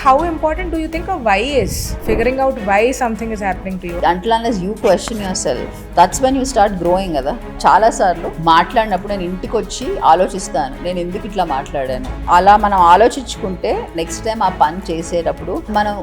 how important do you think a why is? Figuring out why something is happening to you. Until unless you question yourself, that's when you start growing కదా. చాలా సార్లు మాట్లాడినప్పుడు నేను ఇంటికి వచ్చి ఆలోచిస్తాను, నేను ఎందుకు ఇట్లా మాట్లాడాను. అలా మనం ఆలోచించుకుంటే నెక్స్ట్ టైం ఆ పని చేసేటప్పుడు మనం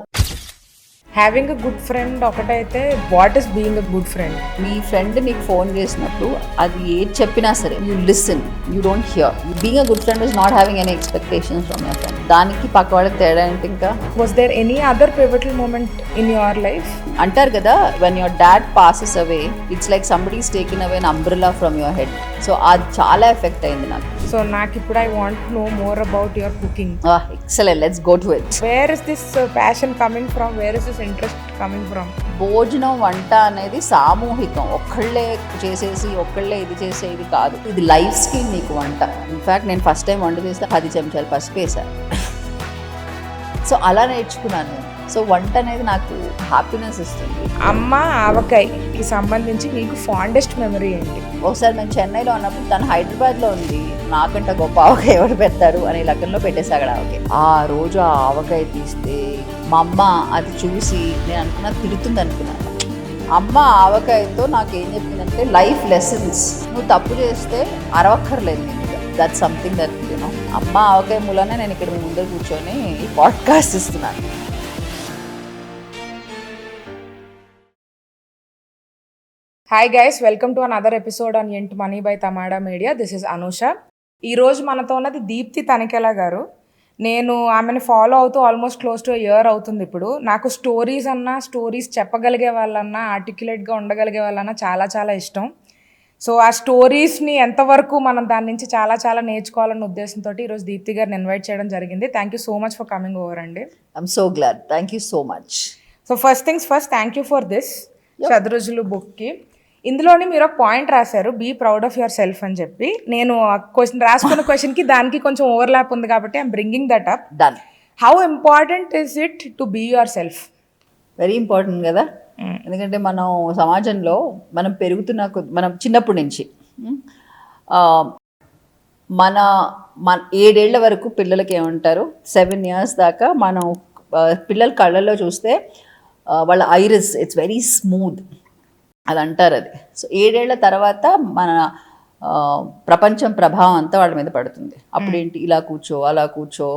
Having a good friend ఒకటైతే, what is being a good friend? Me friend నీకు ఫోన్ చేసినప్పుడు అది ఏది చెప్పినా సరే you listen, you don't here. Being a good friend is not having any expectations from your friend. దానికి పక్క వాళ్ళకి తేడా ఏంటి ఇంకా? Was there any other pivotal moment in your life? అంటారు కదా, when your dad passes away, it's like somebody is taking away an umbrella from your head. So అది చాలా ఎఫెక్ట్ అయింది నాకు. So నాకు ఇప్పుడు I want to know more about your cooking. Excellent, let's go to it. Where is this passion coming from? Where is this interest coming from? భోజనం వంట అనేది సామూహికం, ఒక్కళ్ళే చేసేసి ఒక్కళ్ళే ఇది చేసేది కాదు. ఇది లైఫ్ స్కిల్ నీకు వంట. ఇన్ఫ్యాక్ట్ నేను ఫస్ట్ టైం వంట చేస్తే 10 చెంచాలు పసుపు వేసాను. సో అలా నేర్చుకున్నాను నేను. సో వంట అనేది నాకు హ్యాపీనెస్ ఇస్తుంది. అమ్మ ఆవకాయకి సంబంధించి మీకు ఫాండెస్ట్ మెమరీ ఏంటి? ఒకసారి మేము చెన్నైలో ఉన్నప్పుడు తను హైదరాబాద్లో ఉంది, నాకంటే గొప్ప ఆవకాయ ఎవరు పెడతారు అనే లగ్నంలో పెట్టేసాడు ఆవకాయ. ఆ రోజు ఆ ఆవకాయ తీస్తే మా అమ్మ అది చూసి నేను అనుకున్నా తిడుతుంది అనుకున్నాను. అమ్మ ఆవకాయతో నాకు ఏం చెప్పిందంటే లైఫ్ లెసన్స్, నువ్వు తప్పు చేస్తే అరవక్కర్లేదు నేను. That something that you know. అమ్మ ఆవకాయ మూలనే నేను ఇక్కడ మీ ముందర కూర్చొని ఈ పాడ్కాస్ట్ ఇస్తున్నాను. Hi guys, welcome to another episode on ant money by Tamada media. This is Anusha. ఈరోజు మనతో ఉన్నది దీప్తి తనికెల గారు. నేను ఆమెను ఫాలో అవుతూ ఆల్మోస్ట్ క్లోజ్ టు ఇయర్ అవుతుంది ఇప్పుడు. నాకు స్టోరీస్ చెప్పగలిగే వాళ్ళన్నా, ఆర్టిక్యులేట్గా ఉండగలిగే వాళ్ళన్నా చాలా చాలా ఇష్టం. సో ఆ స్టోరీస్ని ఎంతవరకు మనం దాని నుంచి చాలా చాలా నేర్చుకోవాలన్న ఉద్దేశంతో ఈరోజు దీప్తి గారిని ఇన్వైట్ చేయడం జరిగింది. Thank you so much for coming over అండి. I'm so glad, thank you so much. So first things first, thank you for this షద్రుజులు బుక్కి. ఇందులోని మీరు ఒక పాయింట్ రాశారు, be proud of yourself అని చెప్పి. నేను రాసుకున్న క్వశ్చన్కి దానికి కొంచెం ఓవర్లాప్ ఉంది కాబట్టి I'm bringing that up. Done. How important is it to be yourself? Very important కదా. ఎందుకంటే మనం సమాజంలో మనం పెరుగుతున్న మనం చిన్నప్పటి నుంచి మన 7 ఏళ్ల వరకు పిల్లలకి ఏమంటారు, 7 years దాకా మనం పిల్లల కళ్ళల్లో చూస్తే వాళ్ళ ఐరిస్ ఇట్స్ వెరీ స్మూత్ అది అంటారు అది. సో 7 ఏళ్ల తర్వాత మన ప్రపంచం ప్రభావం అంతా వాళ్ళ మీద పడుతుంది. అప్పుడేంటి, ఇలా కూర్చో, అలా కూర్చో,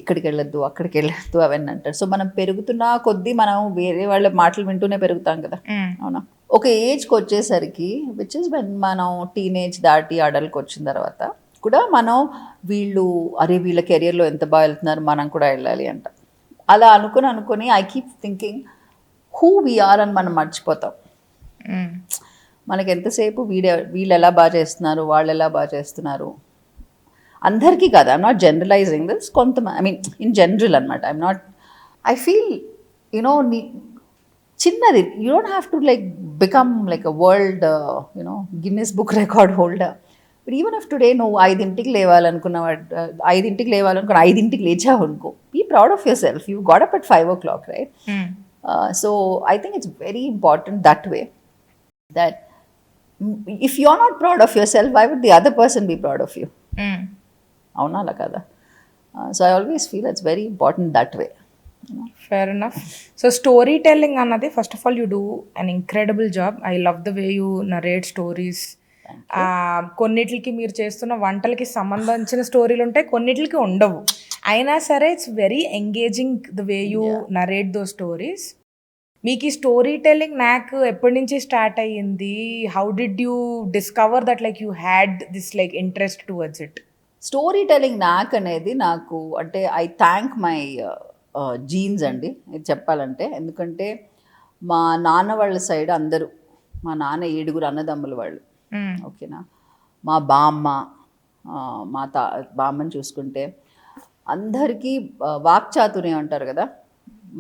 ఇక్కడికి వెళ్ళొద్దు, అక్కడికి వెళ్ళొద్దు, అవన్నీ అంటారు. సో మనం పెరుగుతున్న కొద్దీ మనం వేరే వాళ్ళ మాటలు వింటూనే పెరుగుతాం కదా, అవునా. ఒక ఏజ్కి వచ్చేసరికి విచ్ ఇస్ వెన్ మనం టీనేజ్ దాటి అడల్ట్కి వచ్చిన తర్వాత కూడా మనం వీళ్ళ కెరియర్లో ఎంత బాగా వెళ్తున్నారు, మనం కూడా వెళ్ళాలి అంట. అలా అనుకుని I keep thinking who we are అని మనం మర్చిపోతాం. మనకి ఎంతసేపు వీళ్ళు ఎలా బాగా చేస్తున్నారు, వాళ్ళు ఎలా బాగా చేస్తున్నారు, అందరికీ కాదు. I'm not generalising this, I mean in general అనమాట. ఐ ఫీల్ యునో చిన్నది, you don't have to like become like a world you know Guinness book record holder. But even if today నువ్వు 5 లేవాలనుకున్న 5 లేచావు అనుకో, be proud of yourself. You got up at 5 o'clock, right? So I think it's very important that way, that if you're not proud of yourself, why would the other person be proud of you? అవునా అలా కదా. So I always feel it's very important that way. Fair enough. So story telling అన్నది, first of all you do an incredible job. I love the way you narrate stories. కొన్నిటికి మీరు చేస్తున్న వంటలకి సంబంధించిన స్టోరీలు ఉంటాయి, కొన్నిటికి ఉండవు. అయినా సరే it's very engaging the way you narrate though stories. మీకు ఈ స్టోరీ టెల్లింగ్ నాకు ఎప్పటి నుంచి స్టార్ట్ అయ్యింది? How did you discover that like you had this like interest towards it? Story telling నాకు అనేది అంటే ఐ థ్యాంక్ మై జీన్స్ అండి, ఇది చెప్పాలంటే. ఎందుకంటే మా నాన్న వాళ్ళ సైడ్ అందరూ, మా నాన్న 7 అన్నదమ్ములు వాళ్ళు, ఓకేనా. మా బామ్మని చూసుకుంటే అందరికీ వాక్చాతుర్యం అంటారు కదా.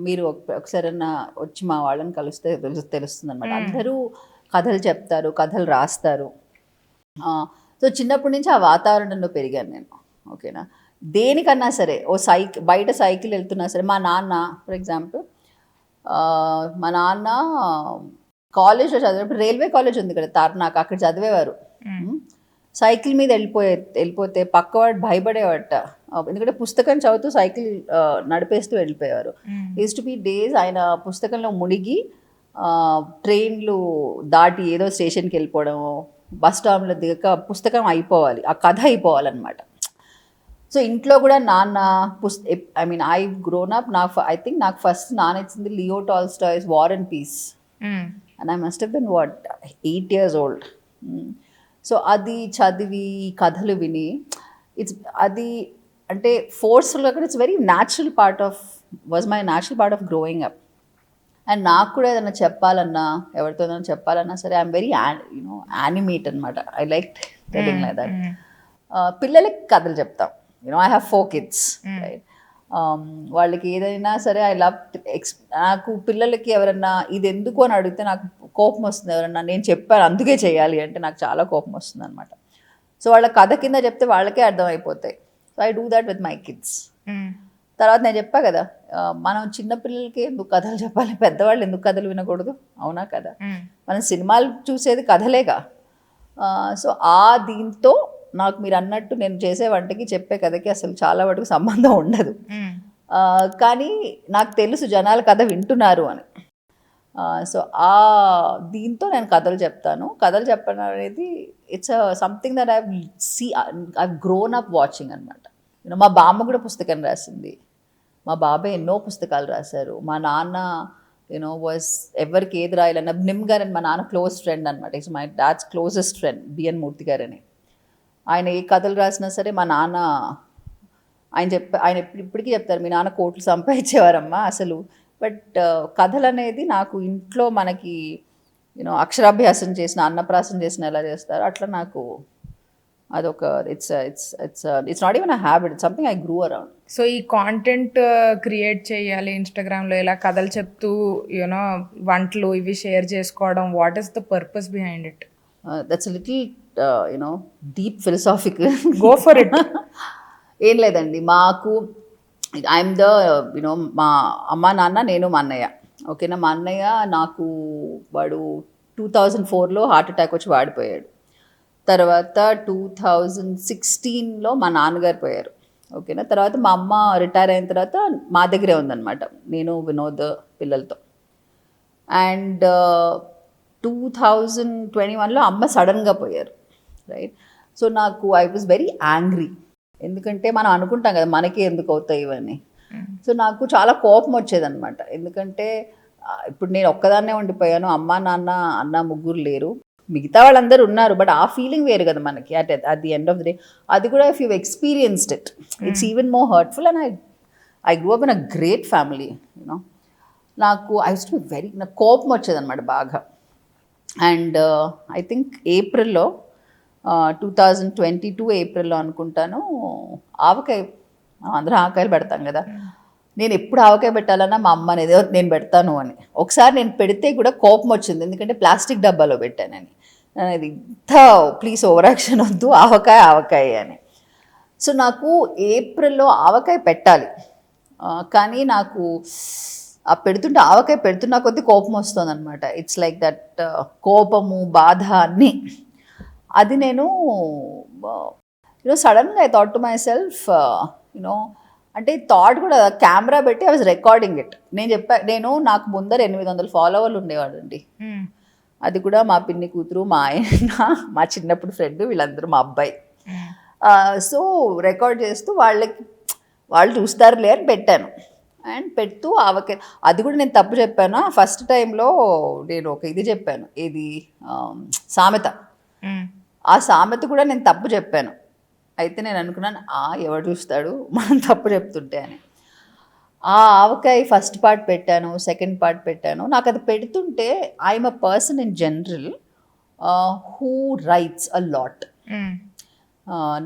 మీరు ఒకసారన్నా వచ్చి మా వాళ్ళని కలిస్తే తెలుస్తుంది అనమాట. అందరూ కథలు చెప్తారు, కథలు రాస్తారు. సో చిన్నప్పటి నుంచి ఆ వాతావరణంలో పెరిగాను నేను, ఓకేనా. దేనికన్నా సరే బయట సైకిల్ వెళ్తున్నా సరే, మా నాన్న ఫర్ ఎగ్జాంపుల్, మా నాన్న కాలేజ్లో చదివేటప్పుడు, రైల్వే కాలేజ్ ఉంది ఇక్కడ తార్నాక, అక్కడ చదివేవారు. సైకిల్ మీద వెళ్ళిపోతే పక్కవాడు భయపడేవాట, ఎందుకంటే పుస్తకం చదువుతూ సైకిల్ నడిపేస్తూ వెళ్ళిపోయేవారు. యూస్ టు బి డేస్ ఆయన పుస్తకంలో మునిగి ట్రైన్లు దాటి ఏదో స్టేషన్కి వెళ్ళిపోవడము, బస్ స్టాప్లో దిగక పుస్తకం అయిపోవాలి, ఆ కథ అయిపోవాలన్నమాట. సో ఇంట్లో కూడా నాన్న I mean I grown up, I think నాకు ఫస్ట్ నాన్న ఇచ్చింది Leo Tolstoy's war and peace, and I must have been 8 years old. So అది చదివి కథలు విని అది అంటే ఫోర్స్ఫుల్గా కూడా it's very natural part of my natural part of growing up. And నాకు కూడా ఏదైనా చెప్పాలన్నా, ఎవరితో ఏదైనా చెప్పాలన్నా సరే ఐఎమ్ వెరీ యానిమేట్ అనమాట. I like telling like that. పిల్లలకి కథలు చెప్తాం. I have 4 kids, right? వాళ్ళకి ఏదైనా సరే ఐ లవ్ నాకు పిల్లలకి ఎవరన్నా ఇది ఎందుకు అని అడిగితే నాకు కోపం వస్తుంది. ఎవరన్నా నేను చెప్పాను అందుకే చేయాలి అంటే నాకు చాలా కోపం వస్తుంది అనమాట. సో వాళ్ళ కథ కింద చెప్తే వాళ్ళకే అర్థమైపోతాయి. So I do that with my kids. తర్వాత నేను చెప్పా కదా, మనం చిన్నపిల్లలకి ఎందుకు కథలు చెప్పాలి, పెద్దవాళ్ళు ఎందుకు కథలు వినకూడదు, అవునా కదా? మనం సినిమాలు చూసేది కథలేగా. సో దీంతో నాకు మీరు అన్నట్టు నేను చేసే వంటకి చెప్పే కథకి అసలు చాలా వరకు సంబంధం ఉండదు. కానీ నాకు తెలుసు జనాలు కథ వింటున్నారు అని. సో దీంతో నేను కథలు చెప్తాను. కథలు చెప్పడం అనేది it's something that I grown up watching అనమాట. మా బామ్మ కూడా పుస్తకం రాసింది, మా బాబాయ్ ఎన్నో పుస్తకాలు రాశారు, మా నాన్న వాజ్ ఎవరికి ఏది రాయాలన్నా నిమ్ గారు అని మా నాన్న క్లోజ్ ఫ్రెండ్ అనమాట. It's my dad's closest friend B N Murthy గారు అని. ఆయన ఏ కథలు రాసినా సరే మా నాన్న ఆయన ఇప్పటికీ చెప్తారు, మీ నాన్న కోట్లు సంపాదించేవారమ్మా అసలు. బట్ కథలు అనేది నాకు ఇంట్లో మనకి అక్షరాభ్యాసం చేసిన, అన్నప్రాసం చేసిన ఎలా చేస్తారో అట్లా నాకు అదొక it's not even a habit, it's something I grew around. So ఈ కాంటెంట్ క్రియేట్ చేయాలి ఇన్స్టాగ్రామ్లో, ఇలా కథలు చెప్తూ వంటలు ఇవి షేర్ చేసుకోవడం, what is the purpose behind it? That's little deep philosophical. Go for it. ఏం లేదండి, మాకు ఐఎమ్ ద మా అమ్మ నాన్న, నేను, మా అన్నయ్య. ఓకేనా? మా అన్నయ్య నాకు వాడు 2004లో హార్ట్ అటాక్ వచ్చి వాడిపోయాడు. తర్వాత 2016లో మా నాన్నగారు పోయారు. ఓకేనా? తర్వాత మా అమ్మ రిటైర్ అయిన తర్వాత మా దగ్గరే ఉందన్నమాట, నేను వినోద్ పిల్లలతో. అండ్ 2021లో అమ్మ సడన్గా పోయారు, రైట్? సో నాకు ఐ వాజ్ వెరీ యాంగ్రీ. ఎందుకంటే మనం అనుకుంటాం కదా మనకి ఎందుకు అవుతాయి ఇవన్నీ. సో నాకు చాలా కోపం వచ్చేదన్నమాట. ఎందుకంటే ఇప్పుడు నేను ఒక్కదాన్నే ఉండిపోయాను, అమ్మ నాన్న అన్న ముగ్గురు లేరు, మిగతా వాళ్ళందరూ ఉన్నారు. బట్ ఆ ఫీలింగ్ వేరు కదా మనకి at the end of the day. అది కూడా if you experienced it, it's even more hurtful. And I grew up in a great family. నాకు నాకు కోపం వచ్చేదన్నమాట బాగా. అండ్ ఐ థింక్ ఏప్రిల్లో 2022 ఏప్రిల్లో అనుకుంటాను, ఆవకాయ, అందరూ ఆవకాయలు పెడతాం కదా, నేను ఎప్పుడు ఆవకాయ పెట్టాలన్నా మా అమ్మ అనేది నేను పెడతాను అని. ఒకసారి నేను పెడితే కూడా కోపం వచ్చింది, ఎందుకంటే ప్లాస్టిక్ డబ్బాలో పెట్టానని. అది ఇంత ప్లీజ్ ఓవర్ యాక్షన్ వద్దు, ఆవకాయ అని. సో నాకు ఏప్రిల్లో ఆవకాయ పెట్టాలి, కానీ నాకు పెడుతుంటే ఆవకాయ పెడుతున్నా కొద్దీ కోపం వస్తుంది అనమాట. ఇట్స్ లైక్ దట్ కోపము, బాధ అన్నీ. అది నేను సడన్గా I thought to my self, అంటే థాట్ కూడా కెమెరా పెట్టి ఐ వాజ్ రికార్డింగ్ ఇట్. నేను నాకు ముందర 800 ఫాలోవర్లు ఉండేవాడు అండి. అది కూడా మా పిన్ని కూతురు, మా ఆయన, మా చిన్నప్పుడు ఫ్రెండ్, వీళ్ళందరూ మా అబ్బాయి. సో రికార్డ్ చేస్తూ వాళ్ళు చూస్తారులే అని పెట్టాను. అండ్ పెడుతూ ఆవకాయ, అది కూడా నేను తప్పు చెప్పాను. ఫస్ట్ టైంలో నేను ఒక ఇది చెప్పాను, ఏది సామెత. ఆ సామెత కూడా నేను తప్పు చెప్పాను. అయితే నేను అనుకున్నాను, ఎవడు చూస్తాడు మనం తప్పు చెప్తుంటే అని. ఆ ఆవకాయ ఫస్ట్ పార్ట్ పెట్టాను, సెకండ్ పార్ట్ పెట్టాను. నాకు అది పెడుతుంటే I'm a person in general who rights a lot.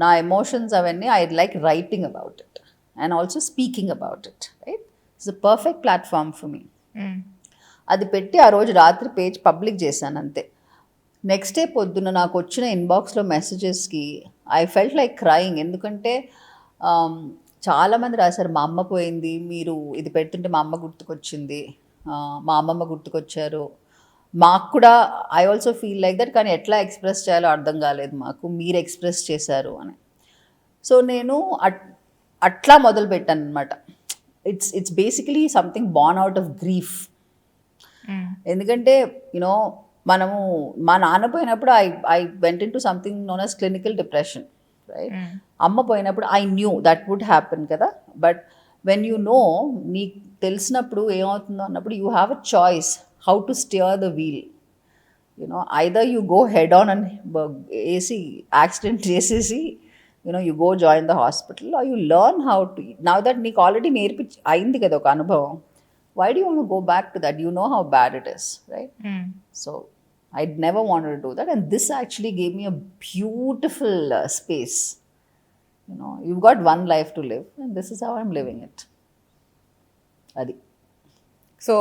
నా ఎమోషన్స్ అవన్నీ I like writing about it and also speaking about it, right? It's a perfect platform for me. అది పెట్టి ఆ రోజు రాత్రి పేజ్ పబ్లిక్ చేశాను అంతే. నెక్స్ట్ డే పొద్దున్న నాకు వచ్చిన ఇన్బాక్స్లో మెసేజెస్కి ఐ ఫెల్ట్ లైక్ క్రయింగ్. ఎందుకంటే చాలామంది రాశారు, మా అమ్మ పోయింది, మీరు ఇది పెడుతుంటే మా అమ్మ గుర్తుకొచ్చింది, మా అమ్మమ్మ గుర్తుకొచ్చారు. మాకు కూడా I also feel like that, కానీ ఎట్లా ఎక్స్ప్రెస్ చేయాలో అర్థం కాలేదు మాకు, మీరు ఎక్స్ప్రెస్ చేశారు అని. సో నేను అట్లా మొదలు పెట్టాను అనమాట. It's basically something born out of grief. ఎందుకంటే యునో మనము మా నాన్న పోయినప్పుడు I went into something known as clinical depression, right? అమ్మ పోయినప్పుడు I knew that would happen కదా. బట్ వెన్ యూ నో, నీకు తెలిసినప్పుడు ఏమవుతుందో అన్నప్పుడు you have a choice how to steer the wheel. You know either you go head on and వేసి accident చేసేసి you go join the hospital, or you learn how to. Now that నీకు already అయింది కదా ఒక అనుభవం, why do you want to go back to that? You know how bad it is, right? So I never wanted to do that, and this actually gave me a beautiful space. You've got one life to live, and this is how I'm living it. అది. So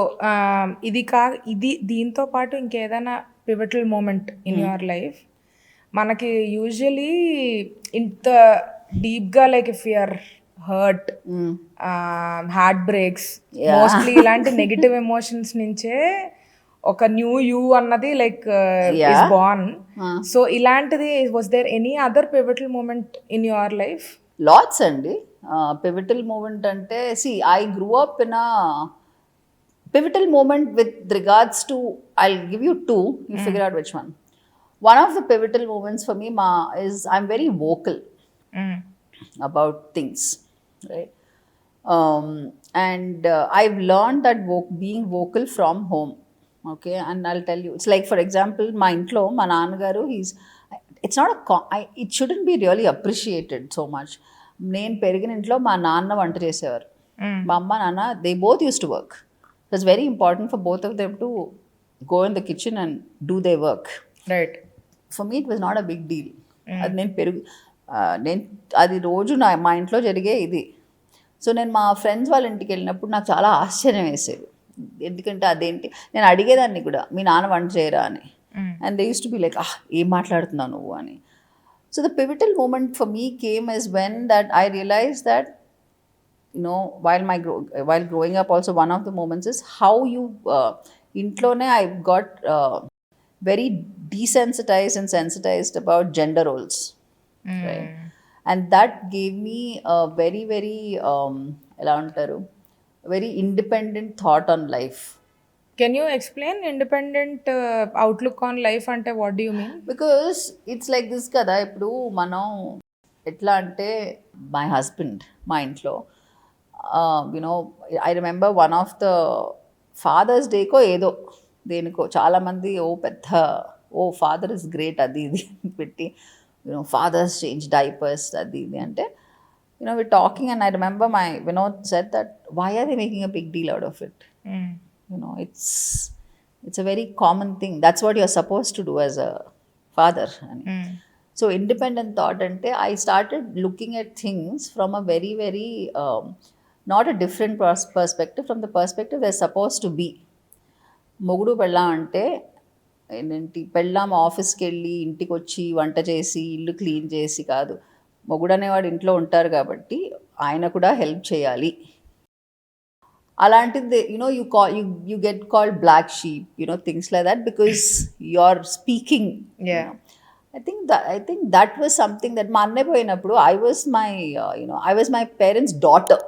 ఇది దీంతో పాటు ఇంకేదైనా pivotal moment in your life? మనకి usually ఇంత డీప్గా like if you're hurt, heart breaks, mostly ఇలాంటి negative emotions నుంచే ఒక న్యూ యూ అన్నది లైక్ ఇస్ బార్న్. సో ఇలాంటిది was there any other pivotal moment in your life? Lots అండి. Pivotal moment అంటే I grew up in a pivotal moment with regards to, I'll give you two, you figure out which one. One of the pivotal moments for me is I'm very vocal about things, right? And I've learned that being vocal from home, okay? And I'll tell you, it's like, for example, my intlo, ma nannagaru, it's not it shouldn't be really appreciated so much. నేను పెరిగిన ఇంట్లో మా నాన్న వంట చేసేవారు, మా అమ్మ నాన్న they both used to work. It was very important for both of them to go in the kitchen and do their work. Right. For me it was not a big deal. అది నేను అది రోజు మా ఇంట్లో జరిగే ఇది. So నేను మా ఫ్రెండ్స్ వాళ్ళ ఇంటికి వెళ్ళినప్పుడు నాకు చాలా ఆశ్చర్యం వేసేది. ఎందుకంటే అదేంటి, నేను అడిగేదాన్ని కూడా, మీ నాన్న వంట చేయరా అని. And they use to be like, ఏం మాట్లాడుతున్నావు నువ్వు అని. So the pivotal moment for me came is when that I realise that while growing up also, one of the moments is how you intlone I got very desensitized and sensitized about gender roles, right? And that gave me a very very ela antaru, very independent thought on life. Can you explain independent outlook on life ante what do you mean? Because it's like this kada, ippudu manam etla ante, my husband ma intlo I remember one of the Father's Day ko ఏదో దేనికో చాలామంది father is great అది ఇది పెట్టి fathers change diapers అది ఇది అంటే we're talking, and I remember my Vinod said that, why are they making a big deal out of it? It's a very common thing. That's what you're supposed to do as a father. So independent thought ante, I started looking at things from a very very not a different perspective, from the perspective they're supposed to be. మొగుడు పెళ్ళాం అంటే ఏంటి, పెళ్ళాం ఆఫీస్కి వెళ్ళి ఇంటికి వచ్చి వంట చేసి ఇల్లు క్లీన్ చేసి కాదు. మొగుడు అనేవాడు ఇంట్లో ఉంటారు కాబట్టి ఆయన కూడా హెల్ప్ చేయాలి. అలాంటిది you get called black sheep, things like that, because you're speaking. Yeah. I think that was something that మా అన్నయ్య పోయినప్పుడు I was my parents' daughter.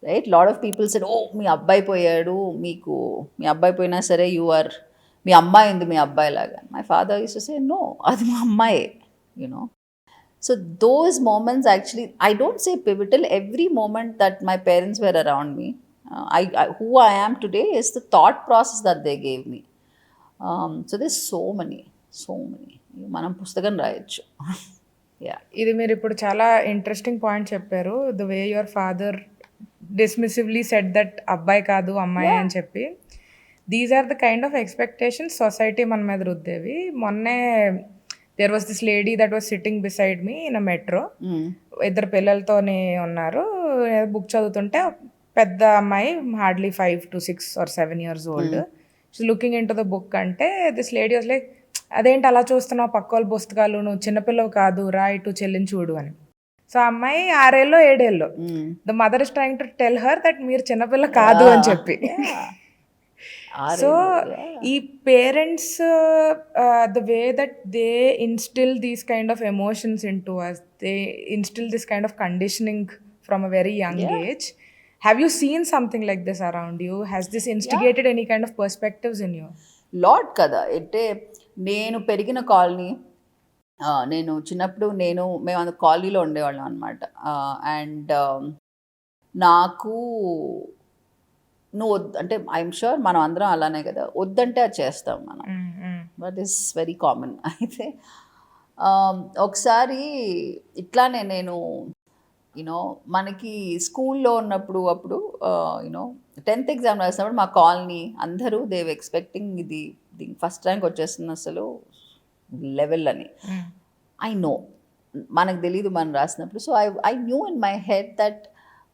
Right? Lot of people said, మీ అబ్బాయి పోయాడు, మీకు మీ అబ్బాయి పోయినా సరే మీ అమ్మాయి ఉంది మీ అబ్బాయి లాగా. My father use to say, no, అది మా అమ్మాయే. So those moments actually, I don't say pivotal, every moment that my parents were around me, who I am today is the thought process that they gave me. So there's so many మనం పుస్తకం రాయొచ్చు. ఇది మీరు ఇప్పుడు చాలా interesting point చెప్పారు. The way your father dismissively said that అబ్బాయి కాదు అమ్మాయి అని చెప్పి. These are the kind of expectations society మన మీద రుద్దేవి. మొన్నే there was this lady that was sitting beside me in a metro. ఇద్దరు పిల్లలతోనే ఉన్నారు. బుక్ చదువుతుంటే పెద్ద అమ్మాయి hardly 5 to 6 or 7 years old. She looking into the book అంటే దిస్ లేడీ వాస్ లైక్, అదేంటి అలా చూస్తున్నావు, పక్క వాళ్ళ పుస్తకాలు, నువ్వు చిన్నపిల్లవు కాదు, రా ఇటు చెల్లిని చూడు అని. సో అమ్మాయి 6 ఏళ్ళో 7 ఏళ్ళో. The mother is trying to tell her that మీరు చిన్నపిల్ల కాదు అని చెప్పి. సో ఈ parents the way that they instill these kind of emotions into us, they instill this kind of conditioning from a very young age. Have you seen something like this around you? Has this instigated any kind of perspectives in you? Lot కదా. అంటే నేను పెరిగిన colony, నేను చిన్నప్పుడు మేము అంత కాలనీలో ఉండేవాళ్ళం అనమాట. అండ్ నాకు నువ్వు వద్దు అంటే ఐఎమ్ షూర్ మనం అందరం అలానే కదా, వద్దంటే అది చేస్తాం మనం. That is very common. అయితే ఒకసారి ఇట్లానే నేను యూనో మనకి స్కూల్లో ఉన్నప్పుడు అప్పుడు యూనో 10th ఎగ్జామ్ రాసినప్పుడు మా కాలనీ అందరూ దేవ్ ఎక్స్పెక్టింగ్ ఇది ఫస్ట్ ర్యాంక్ వచ్చేస్తుంది అసలు లెవెల్ అని. ఐ నో మనకు తెలీదు మనం రాసినప్పుడు. So I knew in my head that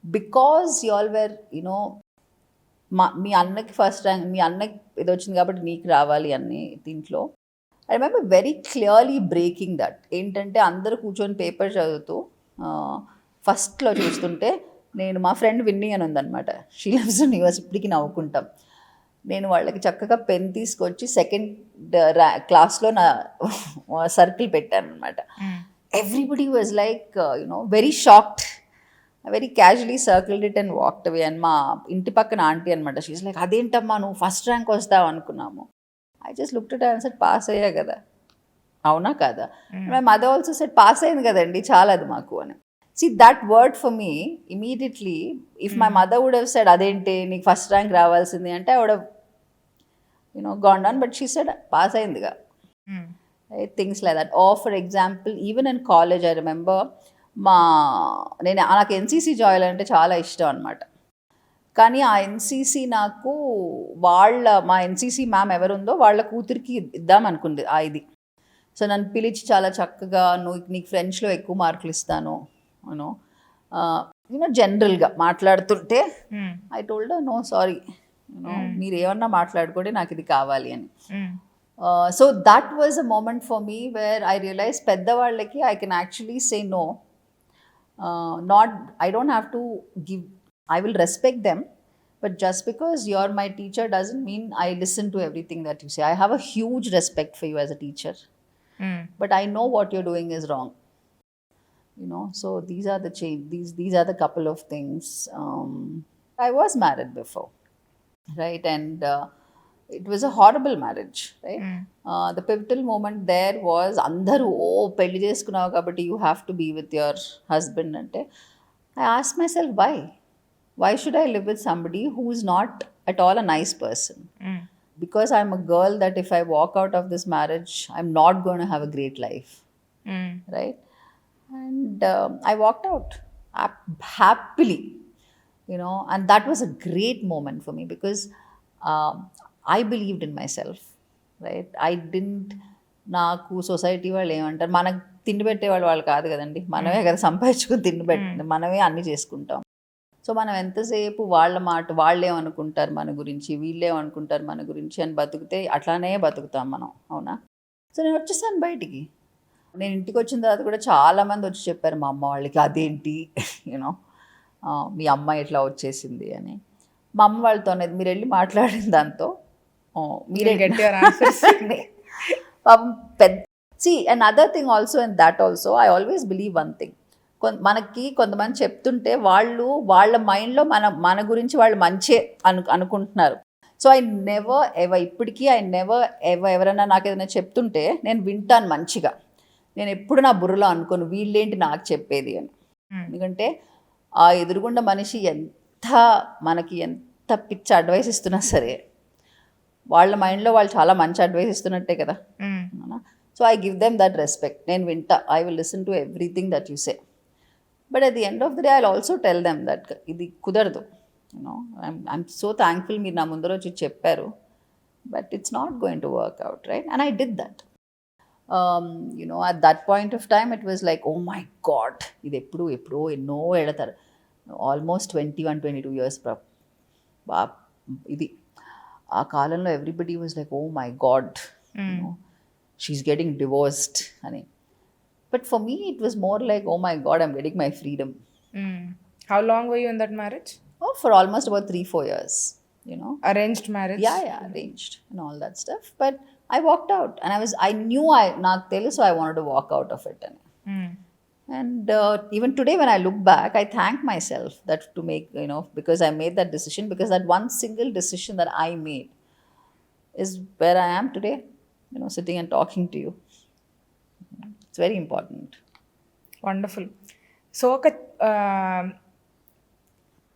because you all were you know మీ అన్నకి ఫస్ట్ ర్యాంక్, మీ అన్నకి ఇది వచ్చింది కాబట్టి నీకు రావాలి అని దీంట్లో. I remember very clearly breaking that. ఏంటంటే అందరూ కూర్చొని పేపర్ చదువుతూ ఫస్ట్లో చూస్తుంటే నేను, మా ఫ్రెండ్ విన్నీ అని ఉందన్నమాట, షీ లివ్స్ ఇన్ యూఎస్, ఇప్పటికి నవ్వుకుంటాం. నేను వాళ్ళకి చక్కగా పెన్ తీసుకొచ్చి సెకండ్ క్లాస్లో నా సర్కిల్ పెట్టాను అనమాట. Everybody was like you know very shocked. Very casually circled it and walked away. అండ్ మా ఇంటి పక్కన ఆంటీ అనమాట, షీస్ లైక్ అదేంటమ్మా నువ్వు ఫస్ట్ ర్యాంక్ వస్తావు అనుకున్నాము. I just looked at and said pass అయ్యా కదా, అవునా కదా. My mother also said pass అయింది కదండి చాలా అది మాకు అని. See, that word for me, immediately, if my mother would have said, adente, నీకు ఫస్ట్ ర్యాంక్ రావాల్సింది అంటే, I would have, gone down. But she said, pass అయిందిగా. Right? Things like that. Or for example, even in college, I remember, నాకు NCC join అంటే చాలా ఇష్టం అనమాట. కానీ ఆ ఎన్సీసీ నాకు మా ఎన్సీసీ మ్యామ్ ఎవరుందో వాళ్ళ కూతురికి ఇద్దాం అనుకుంది ఇది. సో నన్ను పిలిచి చాలా చక్కగా, నీకు ఫ్రెంచ్లో ఎక్కువ మార్కులు ఇస్తాను, జనరల్గా మాట్లాడుతుంటే ఐ టోల్డ్ నో సారీ, మీరు ఏమన్నా మాట్లాడుకోండి, నాకు ఇది కావాలి అని. So that was a moment for me where I realize పెద్దవాళ్ళకి I can actually say no. I don't have to give, I will respect them, but just because you're my teacher doesn't mean I listen to everything that you say. I have a huge respect for you as a teacher, but I know what you're doing is wrong. So these are the these are the couple of things. I was married before, right? And it was a horrible marriage, right? The pivotal moment there was andaru pelli cheskunavu kabatti you have to be with your husband ante. I asked myself, why should I live with somebody who is not at all a nice person? Because I'm a girl that if I walk out of this marriage, I'm not going to have a great life, right? And I walked out happily, and that was a great moment for me because I believed in myself, right? I didn't, నాకు society వాళ్ళు ఏమంటారు, మనకు తిండి పెట్టేవాళ్ళు వాళ్ళు కాదు కదండి, మనమే కదా సంపాదించుకుని తిండి పెట్టండి, మనమే అన్నీ చేసుకుంటాం. సో మనం ఎంతసేపు వాళ్ళ మాట, వాళ్ళేమనుకుంటారు మన గురించి, వీళ్ళేమనుకుంటారు మన గురించి అని బతికితే అట్లానే బతుకుతాం మనం, అవునా? సో నేను వచ్చేసాను బయటికి. నేను ఇంటికి వచ్చిన తర్వాత కూడా చాలామంది వచ్చి చెప్పారు మా అమ్మ వాళ్ళకి, అదేంటి మీ అమ్మాయి ఎట్లా వచ్చేసింది అని. మా అమ్మ వాళ్ళతో మీరు వెళ్ళి మాట్లాడిన దాంతో మీరే పాపం పెద్ద. See, another thing also in that also, I always believe one thing. మనకి కొంతమంది చెప్తుంటే వాళ్ళ మైండ్లో మన గురించి వాళ్ళు మంచి అనుకుంటున్నారు. సో ఐ నెవర్ ఎవర్, ఇప్పటికీ ఐ నెవర్ ఎవర్, ఎవరైనా నాకు ఏదైనా చెప్తుంటే నేను వింటాను మంచిగా. నేను ఎప్పుడు నా బుర్రలో అనుకోను వీళ్ళేంటి నాకు చెప్పేది అని. ఎందుకంటే ఆ ఎదురుగుండా మనిషి మనకి ఎంత పిచ్చి అడ్వైస్ ఇస్తున్నా సరే వాళ్ళ మైండ్లో వాళ్ళు చాలా మంచి అడ్వైస్ ఇస్తున్నట్టే కదా. So I give them that respect. నేను వింటా, I will listen to everything that you say. But at the end of the day I will also tell them that ఇది కుదరదు. ఐఎమ్ సో థ్యాంక్ఫుల్ మీరు నా ముందర వచ్చి చెప్పారు, but it's not going to work out, right? And I did that. At that point of time it was like, oh my god, ఇది ఎప్పుడో ఎన్నో ఏడతారు, ఆల్మోస్ట్ 21-22 years ఇది. ఆ కాలంలో everybody was like, oh my god, she's getting divorced అని. But for me it was more like, oh my god, I'm getting my freedom. How long were you in that marriage? For almost about 3-4 years. Arranged marriage? Yeah, arranged and all that stuff. But I walked out and I knew నాకు తెలుసు I wanted to walk out of it. And even today when I look back, I thank myself that to make, because I made that decision, because that one single decision that I made is where I am today, sitting and talking to you. It's very important. Wonderful. So ఒక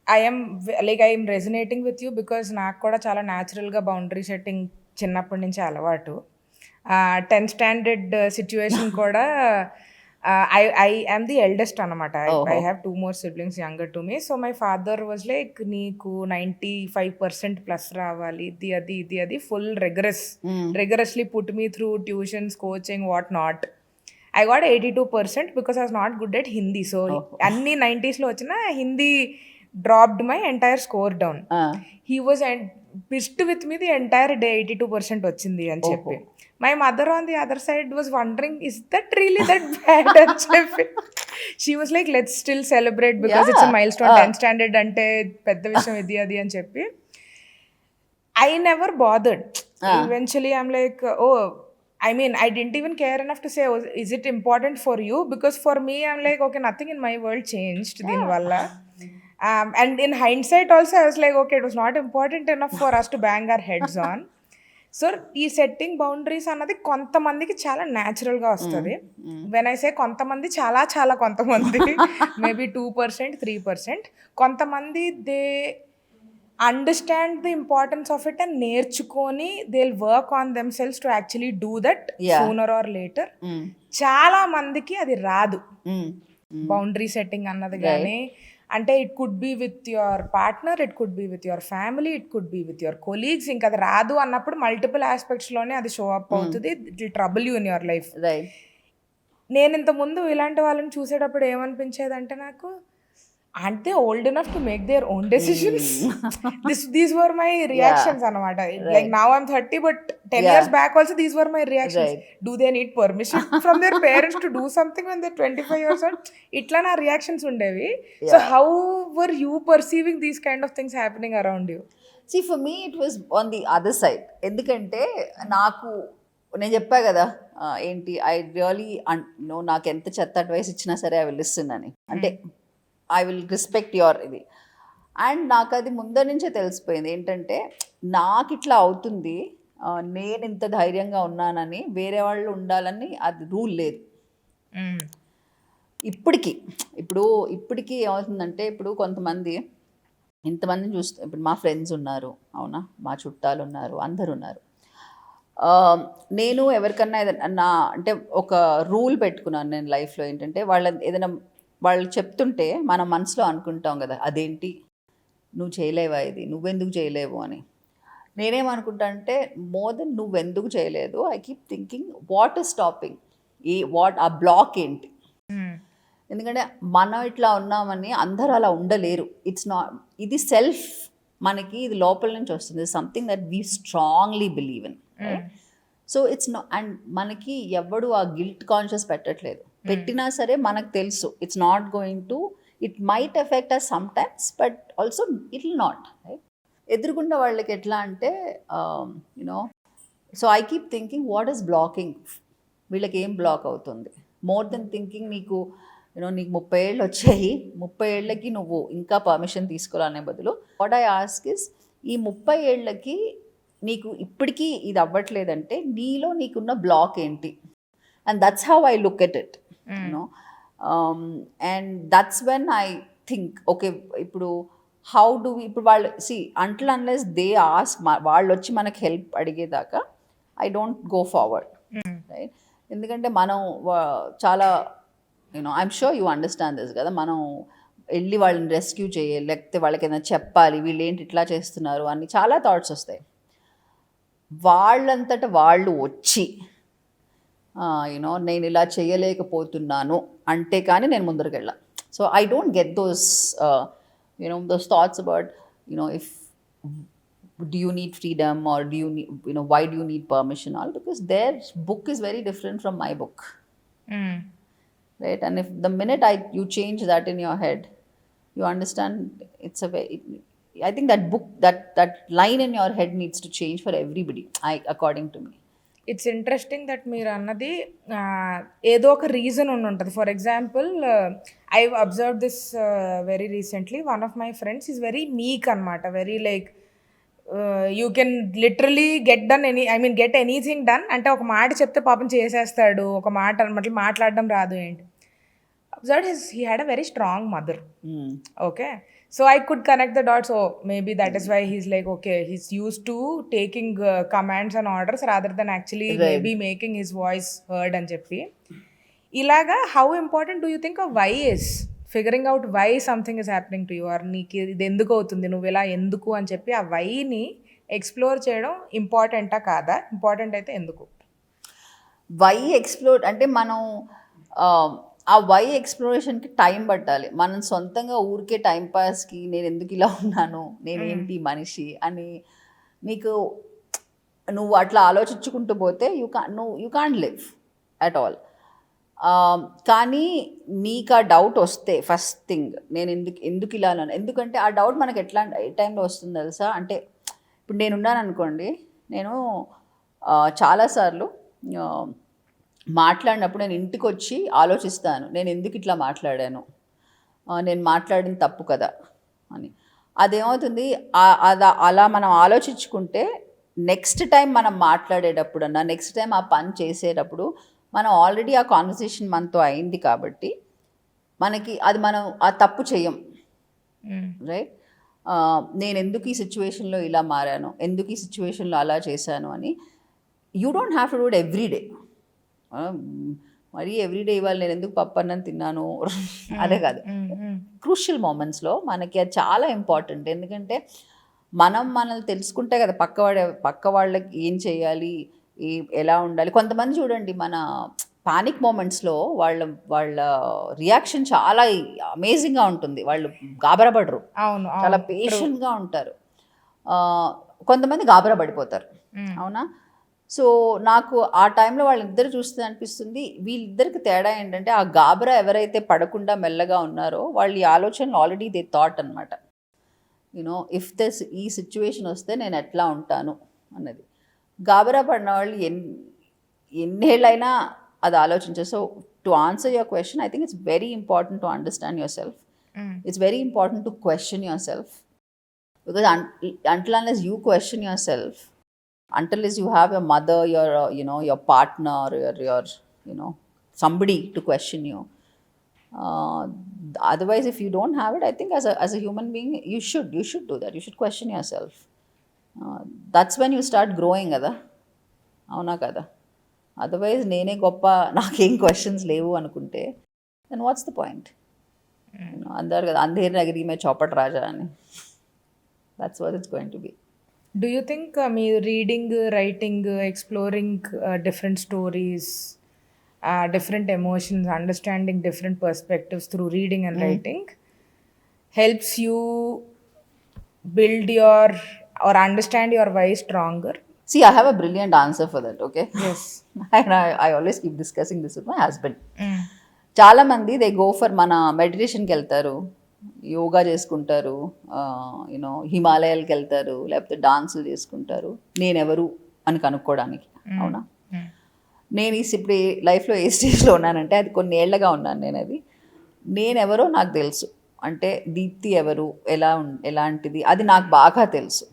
I'm resonating with you because నాకు కూడా చాలా న్యాచురల్గా boundary setting చిన్నప్పటి నుంచి అలవాటు. 10th standard situation కూడా I am the eldest అనమాట. I have 2 more siblings younger to me. So my father was like నీకు 95% ప్లస్ రావాలి, ఇది అది full rigorously put me through tuitions, coaching, what not. I got 82% because I was not good at Hindi. So, అన్ని 90sలో వచ్చిన Hindi dropped my entire score down. He was pissed with me the entire day, 82% వచ్చింది అని చెప్పి. My mother on the other side was wondering, is that really that bad అని చెప్పి. She was like, let's still celebrate because it's a milestone. 10th standard అంటే పెద్ద విషయం ఇది అది అని చెప్పి. I never bothered. Eventually I'm like, I mean, I didn't even care enough to say, is it important for you? Because for me, I'm like, okay, nothing in my world changed. Dinwalla. And in hindsight also, I was like, okay, it was not important enough for us to bang our heads on. So ఈ setting boundaries అన్నది కొంతమందికి చాలా న్యాచురల్గా వస్తుంది. When I say కొంతమంది, చాలా కొంతమంది maybe 2%, 3%. కొంతమంది they understand the importance of it and నేర్చుకొని they will work on themselves to actually do that sooner or later. చాలా మందికి అది రాదు బౌండరీ సెట్టింగ్ అన్నది. కానీ అంటే it could be with your partner, it could be with your family, it could be with your colleagues. ఇంకా అది రాదు అన్నప్పుడు మల్టిపుల్ ఆస్పెక్ట్స్లోనే అది షో అప్ అవుతుంది. It will trouble you in your life. నేను ఇంతకుముందు ఇలాంటి వాళ్ళని చూసేటప్పుడు ఏమనిపించేదంటే నాకు, aren't they old enough to make their own decisions? These were my reactions anamata. Like now I'm 30, but 10 years back also these were my reactions. Do they need permission from their parents to do something when they're 25 years old? Itla na reactions undevi. So how were you perceiving these kind of things happening around you? See, for me it was on the other side. ఎందుకంటే నాకు నేను చెప్పా కదా ఏంటి, I really నాకు ఎంత చెత్త advice ఇచ్చినా సరే ఐ విల్ లిసన్ అని. అంటే ఐ విల్ రెస్పెక్ట్ యువర్ ఇది. అండ్ నాకు అది ముందర నుంచే తెలిసిపోయింది ఏంటంటే, నాకు ఇట్లా అవుతుంది, నేను ఇంత ధైర్యంగా ఉన్నానని వేరే వాళ్ళు ఉండాలని అది రూల్ లేదు. ఇప్పటికీ ఏమవుతుందంటే, ఇప్పుడు కొంతమంది ఇంతమందిని చూస్తే, ఇప్పుడు మా ఫ్రెండ్స్ ఉన్నారు, అవునా, మా చుట్టాలు ఉన్నారు, అందరు ఉన్నారు. నేను ఎవరికన్నా ఏదైనా అంటే ఒక రూల్ పెట్టుకున్నాను నేను లైఫ్లో. ఏంటంటే ఏదైనా వాళ్ళు చెప్తుంటే మనం మనసులో అనుకుంటాం కదా, అదేంటి నువ్వు చేయలేవా, ఇది నువ్వెందుకు చేయలేవు అని. నేనేమనుకుంటా అంటే, మోర్ దెన్ నువ్వెందుకు చేయలేదు, I keep thinking what is stopping, ఆ బ్లాక్ ఏంటి. ఎందుకంటే మనం ఇట్లా ఉన్నామని అందరూ అలా ఉండలేరు. ఇట్స్ నాట్, ఇది సెల్ఫ్, మనకి ఇది లోపల నుంచి వస్తుంది, something that we strongly believe in. So it's not, and మనకి ఎవడు ఆ గిల్ట్ కాన్షియస్ పెట్టట్లేదు. పెట్టినా సరే మనకు తెలుసు it's not going to, it might affect us sometimes, but also it will not, right. ఎదురుగుండా వాళ్ళకి ఎట్లా అంటే so I keep thinking what is blocking, వీళ్ళకి ఏం బ్లాక్ అవుతుంది. మోర్ దెన్ థింకింగ్ నీకు నీకు 30 ఏళ్ళు వచ్చాయి, 30 ఏళ్ళకి నువ్వు ఇంకా పర్మిషన్ తీసుకోవాలనే బదులు, వాట్ ఐ ఆస్క్ ఇస్, ఈ 30 ఏళ్ళకి నీకు ఇప్పటికీ ఇది అవ్వట్లేదంటే నీలో నీకున్న బ్లాక్ ఏంటి. And that's how I look at it, and that's when I think, okay, ఇప్పుడు హౌ డు ఇప్పుడు వాళ్ళు అంటిల్ అన్లెస్ దే ఆస్క్, వాళ్ళు వచ్చి మనకి హెల్ప్ అడిగేదాకా I don't go forward, right. ఎందుకంటే మనం చాలా I'm sure you understand this కదా, మనం వెళ్ళి వాళ్ళని రెస్క్యూ చేయాలి, లేకపోతే వాళ్ళకి ఏదైనా చెప్పాలి, వీళ్ళు ఏంటి ఇట్లా చేస్తున్నారు అని చాలా థాట్స్ వస్తాయి. వాళ్ళంతటా వాళ్ళు వచ్చి నేను ఇలా చేయలేకపోతున్నాను అంటే కానీ నేను ముందరికి వెళ్ళా. So I don't get those those thoughts about if do you need freedom or do you need, why do you need permission, all because their book is very different from my book, right. And if the minute you change that in your head, you understand it's a very, I think that book, that line in your head needs to change for everybody, according to me. It's interesting that మీరు అన్నది ఏదో ఒక reason ఉంటుంది. For example I observe this very recently. One of my friends is very meek అనమాట. Very like you can literally get done get anything done. అంటే ఒక మాట చెప్తే పాపం చేసేస్తాడు, ఒక మాట అనమాట మాట్లాడడం రాదు ఏంటి. Observe he had a very strong mother. Okay, so I could connect the dots. Oh, maybe that is why he's like, okay, he's used to taking commands and orders rather than actually maybe making his voice heard అని చెప్పి. ఇలాగా how important do you think a why is? Figuring out why something is happening to you, or నీకు ఇది ఎందుకు అవుతుంది, నువ్వు ఇలా ఎందుకు అని చెప్పి ఆ వైని ఎక్స్ప్లోర్ చేయడం ఇంపార్టెంటా కాదా? ఇంపార్టెంట్ అయితే ఎందుకు? వై ఎక్స్ప్లోర్ అంటే మనం ఆ వై ఎక్స్ప్లోరేషన్కి టైం పట్టాలి. మనం సొంతంగా ఊరికే టైంపాస్కి నేను ఎందుకు ఇలా ఉన్నాను, నేనేంటి మనిషి అని నీకు నువ్వు అట్లా ఆలోచించుకుంటూ పోతే you can't live at all. కానీ నీకు ఆ డౌట్ వస్తే ఫస్ట్ థింగ్ నేను ఎందుకు ఇలా అన్నాను, ఎందుకంటే ఆ డౌట్ మనకి ఏ టైంలో వస్తుంది తెలుసా? అంటే ఇప్పుడు నేనున్నాను అనుకోండి, నేను చాలాసార్లు మాట్లాడినప్పుడు నేను ఇంటికి వచ్చి ఆలోచిస్తాను, నేను ఎందుకు ఇట్లా మాట్లాడాను, నేను మాట్లాడిన తప్పు కదా అని. అదేమవుతుంది, అలా మనం ఆలోచించుకుంటే నెక్స్ట్ టైం మనం మాట్లాడేటప్పుడు అన్నా, నెక్స్ట్ టైం ఆ పని చేసేటప్పుడు మనం ఆల్రెడీ ఆ కాన్వర్సేషన్ మనతో అయింది కాబట్టి మనకి అది మనం ఆ తప్పు చేయం. రైట్? నేను ఎందుకు ఈ సిచ్యువేషన్లో ఇలా మారాను, ఎందుకు ఈ సిచ్యువేషన్లో అలా చేశాను అని you don't have to do it everyday. మరీ ఎవ్రీడే ఇవాళ నేను ఎందుకు పప్పు అన్నం తిన్నాను అదే కాదు. క్రూషియల్ మూమెంట్స్లో మనకి అది చాలా ఇంపార్టెంట్. ఎందుకంటే మనల్ని తెలుసుకుంటే కదా పక్క వాళ్ళకి ఏం చేయాలి, ఎలా ఉండాలి. కొంతమంది చూడండి, మన పానిక్ మూమెంట్స్లో వాళ్ళ రియాక్షన్ చాలా అమేజింగ్గా ఉంటుంది. వాళ్ళు గాబరపడరు, చాలా పేషెంట్గా ఉంటారు. కొంతమంది గాబరా పడిపోతారు. అవునా? సో నాకు ఆ టైంలో వాళ్ళిద్దరు చూస్తే అనిపిస్తుంది, వీళ్ళిద్దరికి తేడా ఏంటంటే ఆ గాబరా ఎవరైతే పడకుండా మెల్లగా ఉన్నారో వాళ్ళు ఈ ఆలోచనలు ఆల్రెడీ దే థాట్ అనమాట. యూనో ఇఫ్ ఈ సిచ్యువేషన్ వస్తే నేను ఎట్లా ఉంటాను అన్నది. గాబరా పడిన వాళ్ళు ఎన్నేళ్ళైనా అది ఆలోచించారు. So to answer your question, I think it's very important to understand your self. It's very important to question your self, because until unless you question yourself, until you have your mother, your partner, your somebody to question you. Otherwise, if you don't have it, I think as a human being, you should do that. You should question yourself. That's when you start growing, కదా? అవునా కదా? Otherwise నేనే గొప్ప, నాకేం questions లేవు అనుకుంటే then what's the point? అందరు కదా అంధేరి నగరి మే చౌపట్ రాజా అని. That's what it's going to be. Do you think me reading, writing, exploring different stories, different emotions, understanding different perspectives through reading and writing helps you build your or understand your why stronger? See, I have a brilliant answer for that, okay? Yes. And I always keep discussing this with my husband. చాలా మంది they go for మన మెడిటేషన్కి వెళ్తారు, యోగా చేసుకుంటారు, హిమాలయాలకు వెళ్తారు, లేకపోతే డాన్సులు చేసుకుంటారు నేనెవరు అని కనుక్కోవడానికి. అవునా? నేను ఇప్పుడు లైఫ్లో ఏ స్టేజ్లో ఉన్నానంటే, అది కొన్ని ఏళ్ళగా ఉన్నాను నేను. అది నేనెవరో నాకు తెలుసు. అంటే దీప్తి ఎవరు, ఎలాంటిది, అది నాకు బాగా తెలుసు.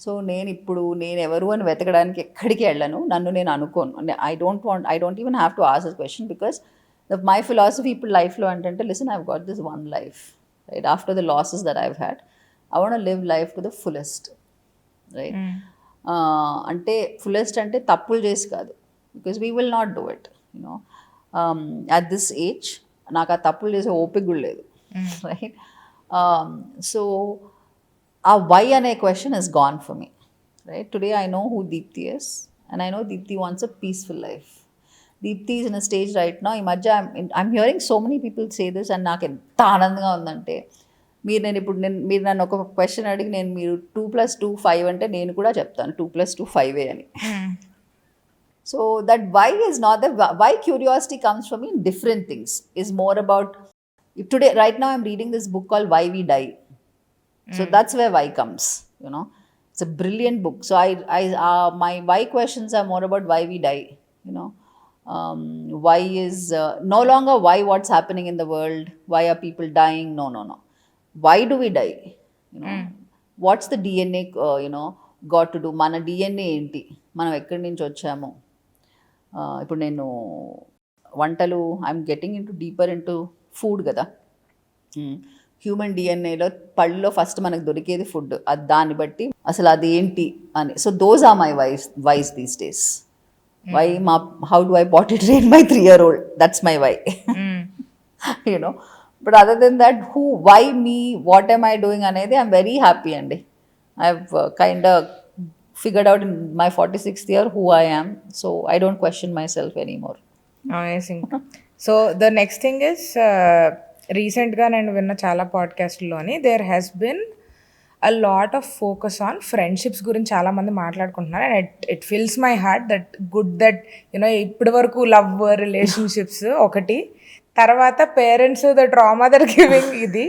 సో నేనెవరు అని వెతకడానికి ఎక్కడికి వెళ్ళను, నన్ను నేను అనుకోను. I don't even have to ask this question, because my philosophy ఇప్పుడు లైఫ్లో అంటే, listen, I've got this one life, right? After the losses that I've had, I want to live life to the fullest, right? అంటే fullest అంటే తప్పులు చేసి కాదు, because we will not do it. At this age నాకు ఆ తప్పులు చేసే ఓపిక కూడా లేదు, రైట్? సో ఆ వై అనే question is gone for me, right? Today I know who Deepti is, and I know Deepti wants a peaceful life. Deepti is in a stage right now. ఈ మధ్య I'm hearing so many people say this, and నాకు ఎంత ఆనందంగా ఉందంటే, మీరు నన్ను ఒక question అడిగి మీరు 2+2 5 అంటే నేను కూడా చెప్తాను 2+2 5 అని. So that why is not why curiosity comes from in different things, is more about today right now I'm reading this book called why we die. So that's where why comes, it's a brilliant book. So my why questions are more about why we die, you know. Why is no longer why what's happening in the world, why are people dying, no, why do we die, you know. What's the DNA, got to do, మన DNA ఏంటి, మనం ఎక్కడి నుంచి వచ్చాము. ఇప్పుడు నేను వంటలు I'm getting into deeper into food కదా. హ్యూమన్ డిఎన్ఏలో పళ్ళలో ఫస్ట్ మనకు దొరికేది ఫుడ్, అది దాన్ని బట్టి అసలు అది ఏంటి అని. So those are my whys these days. Why how do I potty train my 3-year-old, that's my why. You know, but other than that, why me, what am I doing అనేది I'm very happy అండి. I've kind of figured out in my 46th year who I am, so I don't question myself anymore. Amazing. So the next thing is, రీసెంట్గా నేను విన్న చాలా పాడ్కాస్ట్లోని there has been a lot of focus on friendships గురించి చాలామంది మాట్లాడుకుంటున్నారు. And it fills my heart that good that you know ఇప్పటి వరకు లవ్ రిలేషన్షిప్స్ ఒకటి, తర్వాత parents the trauma they're giving ఇది,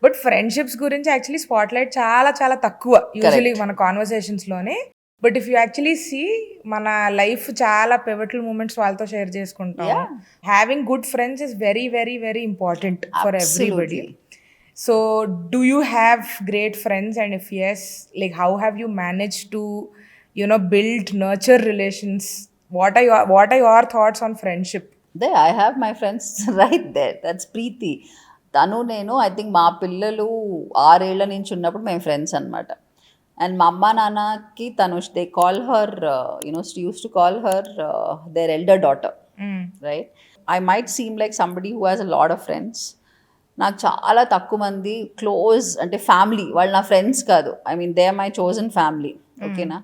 బట్ ఫ్రెండ్షిప్స్ గురించి యాక్చువల్లీ స్పాట్లైట్ చాలా చాలా తక్కువ యూజువలీ మన కాన్వర్సేషన్స్లోనే. But if you actually see మన లైఫ్ చాలా పివటల్ మూమెంట్స్ వాళ్ళతో షేర్ చేసుకుంటాం. Having good friends is very very very important for everybody. So do you have great friends, and if yes, like how have you manage to build, nurture relations? What are your thoughts on friendship? There, I have my friends right there. That's Preeti. తను నేను I think మా పిల్లలు 6 ఏళ్ల నుంచి ఉన్నప్పుడు మేము friends అనమాట. And మా అమ్మ నాన్నకి తను they call her, she used to call her their elder daughter, right? I might seem like somebody who has a lot of friends. నాకు చాలా తక్కువ మంది క్లోజ్ అంటే ఫ్యామిలీ, వాళ్ళు నా ఫ్రెండ్స్ కాదు, I mean they are my chosen family, ఓకేనా.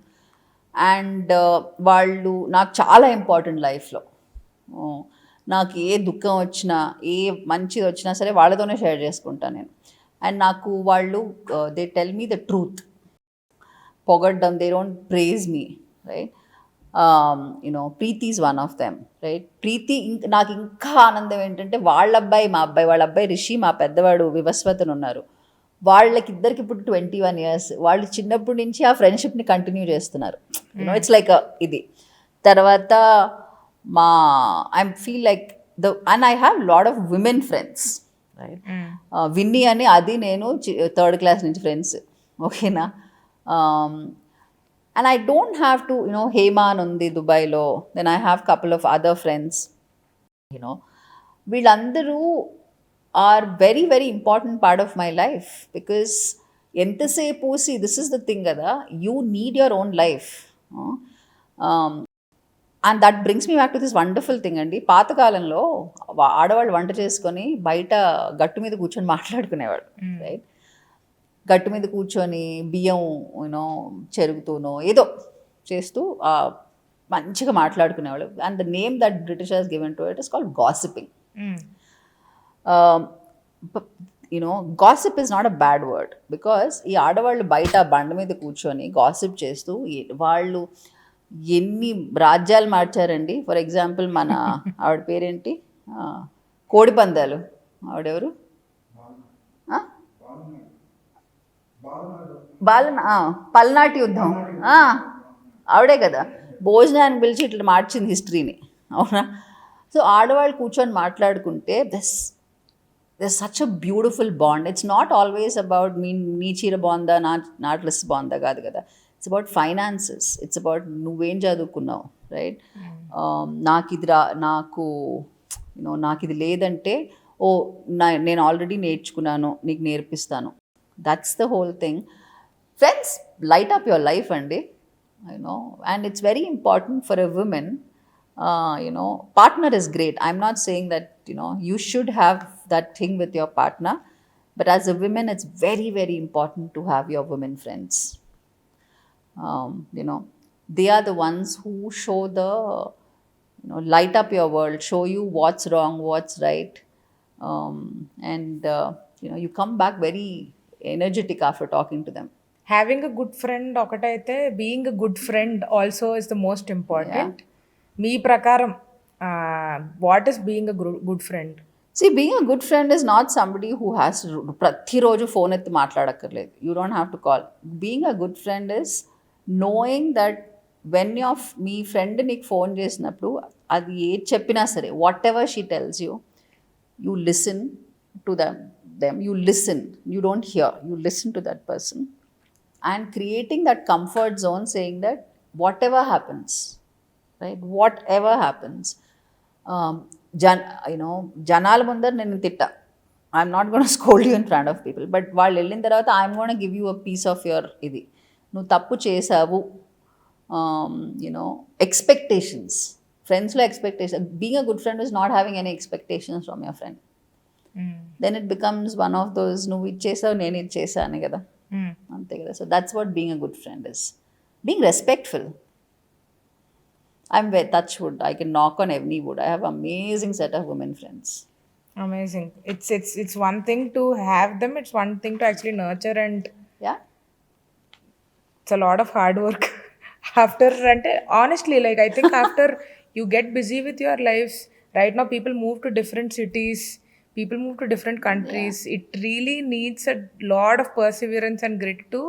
And వాళ్ళు నాకు చాలా ఇంపార్టెంట్ లైఫ్లో. నాకు ఏ దుఃఖం వచ్చినా, ఏ మంచిది వచ్చినా సరే వాళ్ళతోనే షేర్ చేసుకుంటాను నేను. అండ్ నాకు వాళ్ళు they tell me the truth. పొగడ్డం, they don't praise me, right. Preeti is one of them, right. Preeti నాకు ఇంకా ఆనందం ఏంటంటే వాళ్ళ అబ్బాయి రిషి, మా పెద్దవాడు వివస్వతను ఉన్నారు. వాళ్ళకిద్దరికి ఇప్పుడు 21 years. వాళ్ళు చిన్నప్పటి నుంచి ఆ ఫ్రెండ్షిప్ని కంటిన్యూ చేస్తున్నారు. ఇట్స్ లైక్ ఇది. తర్వాత I feel like and I have a lot of women friends, right? Vinny అని అది నేను 3rd class నుంచి ఫ్రెండ్స్, ఓకేనా. And I don't have to, Hema అని ఉంది దుబాయ్లో, then I have couple of other friends, వీళ్ళందరూ are very very important part of my life, because ఎంతసేపు this is the thing కదా, you need your own life. And that brings me back to this wonderful thing అండి. పాతకాలంలో ఆడవాళ్ళు వంట చేసుకొని బయట గట్టు మీద కూర్చొని మాట్లాడుకునేవాళ్ళు, రైట్. గట్టు మీద కూర్చొని బియ్యం చెరుగుతూనో ఏదో చేస్తూ మంచిగా మాట్లాడుకునేవాళ్ళు. And the name that British has given to it is called gossiping. Gossip is not a bad word, because ఈ ఆడవాళ్ళు బయట బండ మీద కూర్చొని గాసిప్ చేస్తూ వాళ్ళు ఎన్ని రాజ్యాలు మార్చారండి. ఫర్ ఎగ్జాంపుల్ మన ఆవిడ పేరేంటి, కోడి పందాలు, ఆవిడెవరు, పల్నాటి యుద్ధం, ఆవిడే కదా భోజనాన్ని పిలిచి ఇట్లా మార్చింది హిస్టరీని, అవునా. సో ఆడవాళ్ళు కూర్చొని మాట్లాడుకుంటే this such a beautiful bond. It's not always about నీ చీర బాగుందా, నా డ్రెస్ బాగుందా కాదు కదా. It's about finances, it's about నువ్వేం చదువుకున్నావు, రైట్. నాకు ఇది లేదంటే నేను ఆల్రెడీ నేర్చుకున్నాను, నీకు నేర్పిస్తాను. That's the whole thing. Friends light up your life అండి, and it's very important for a women. Partner is great. I'm not saying that you should have that thing with your partner, but as a woman it's very very important to have your women friends. They are the ones who show the light up your world, show you what's wrong, what's right, and you come back very energetic after talking to them. Having a good friend ఒకటైతే, being a good friend also is the most important. మీ ప్రకారం what is being a good friend? See, being a good friend is not somebody who has to ప్రతిరోజు phone ఎత్తి మాట్లాడక్కర్లేదు. You don't have to call. Being a good friend is knowing that when me friend నీకు phone చేసినప్పుడు అది ఏది చెప్పినా సరే, what ever she tells you, you listen to them, you listen, you don't hear, you listen to that person, and creating that comfort zone, saying that whatever happens, right, whatever happens, జనాల ముందర నేను తిట్టా, I'm not gonna scold you in front of people, but వాళ్ళు వెళ్ళిన తర్వాత I'm gonna give you a piece of your ఇది, నువ్వు తప్పు చేసావు, ఎక్స్పెక్టేషన్స్, ఫ్రెండ్స్లో expectation, being a good friend is not having any expectations from your friend. Then it becomes one of those, నువ్వు ఇది చేసావు నేను ఇది చేశాను కదా, అంతే కదా. So that's what being a good friend is. Being respectful. I'm very touch wood. I can knock on every wood. I have amazing set of women friends. Amazing. It's one thing to have them. It's one thing to actually nurture, and Yeah. it's a lot of hard work. After, honestly, like I think after you get busy with your lives, right now people move to different cities, people move to different countries. It really needs a lot of perseverance and grit to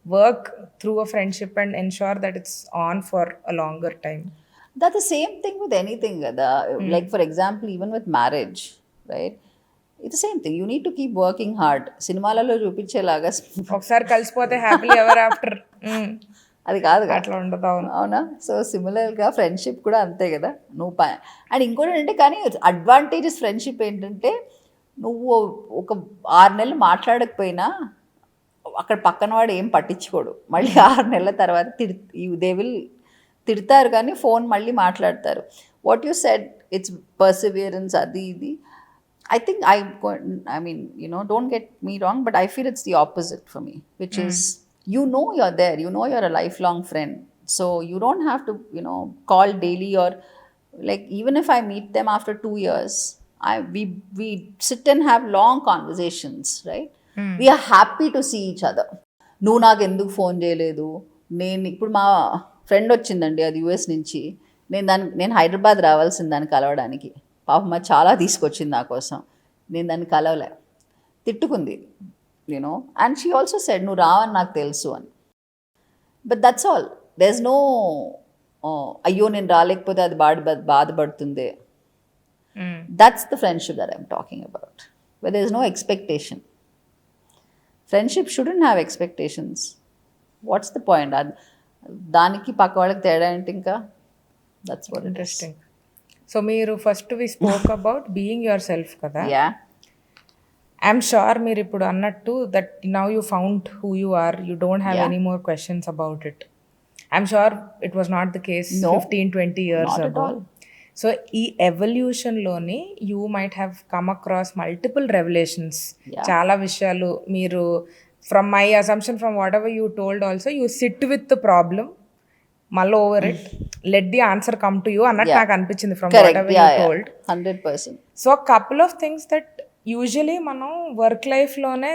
work through a friendship and ensure that it's on for a longer time. That's the same thing with anything. Like for example, even with marriage, right? It's the same thing. You need to keep working hard. సినిమాలలో చూపించేలాగా ఒకసారి కలిసిపోతే happily ever after అది కాదు అట్లా ఉండదు. అవునా? So సిమిలర్గా friendship కూడా అంతే కదా. నువ్వు అండ్ ఇంకోటి ఏంటంటే, కానీ అడ్వాంటేజెస్ ఫ్రెండ్షిప్ ఏంటంటే, నువ్వు ఒక 6 నెలలు మాట్లాడకపోయినా అక్కడ పక్కన వాడు ఏం పట్టించుకోడు. మళ్ళీ 6 నెలల తర్వాత దే విల్ తిడతారు కానీ ఫోన్ మళ్ళీ మాట్లాడతారు. What you said, it's perseverance, అది ఇది. I think I mean, don't get me wrong, but I feel it's the opposite for me, which is, you're there, you're a lifelong friend. So you don't have to, call daily, or like even if I meet them after 2 years, we sit and have long conversations, right? We are happy to see each other. నువ్వు నాకు ఎందుకు phone చేయలేదు, నేను ఇప్పుడు మా friend వచ్చిందండి అది US నుంచి, నేను హైదరాబాద్ రావాల్సింది దాన్ని కలవడానికి. పాపం అది చాలా తీసుకొచ్చింది నా కోసం, నేను దాన్ని కలవలే, తిట్టుకుంది, అండ్ షీ ఆల్సో సెడ్ నువ్వు రావని నాకు తెలుసు అని. But that's all. There is no అయ్యో నేను రాలేకపోతే అది బాధపడుతుంది. That's the friendship that I'm talking about, but there is no expectation. Friendship shouldn't have expectations. What's the point? దానికి పక్క వాళ్ళకి తేడా ఏంటి ఇంకా? That's what interesting. సో మీరు first we spoke about being yourself కదా. యా. ఐఎమ్ షూర్ మీరు ఇప్పుడు అన్నట్టు that now you found who you are, you don't have any more questions about it. I'm sure it was not the case 15-20 years ago. So ఈ ఎవల్యూషన్లోని you might have come across multiple revolutions. చాలా విషయాలు మీరు, from my assumption, from whatever you told also, you sit with the problem, మళ్ళీ over it, let the answer come to you అన్నట్టు నాకు అనిపించింది from whatever you told. 100%. So couple of things that usually మనం work లైఫ్లోనే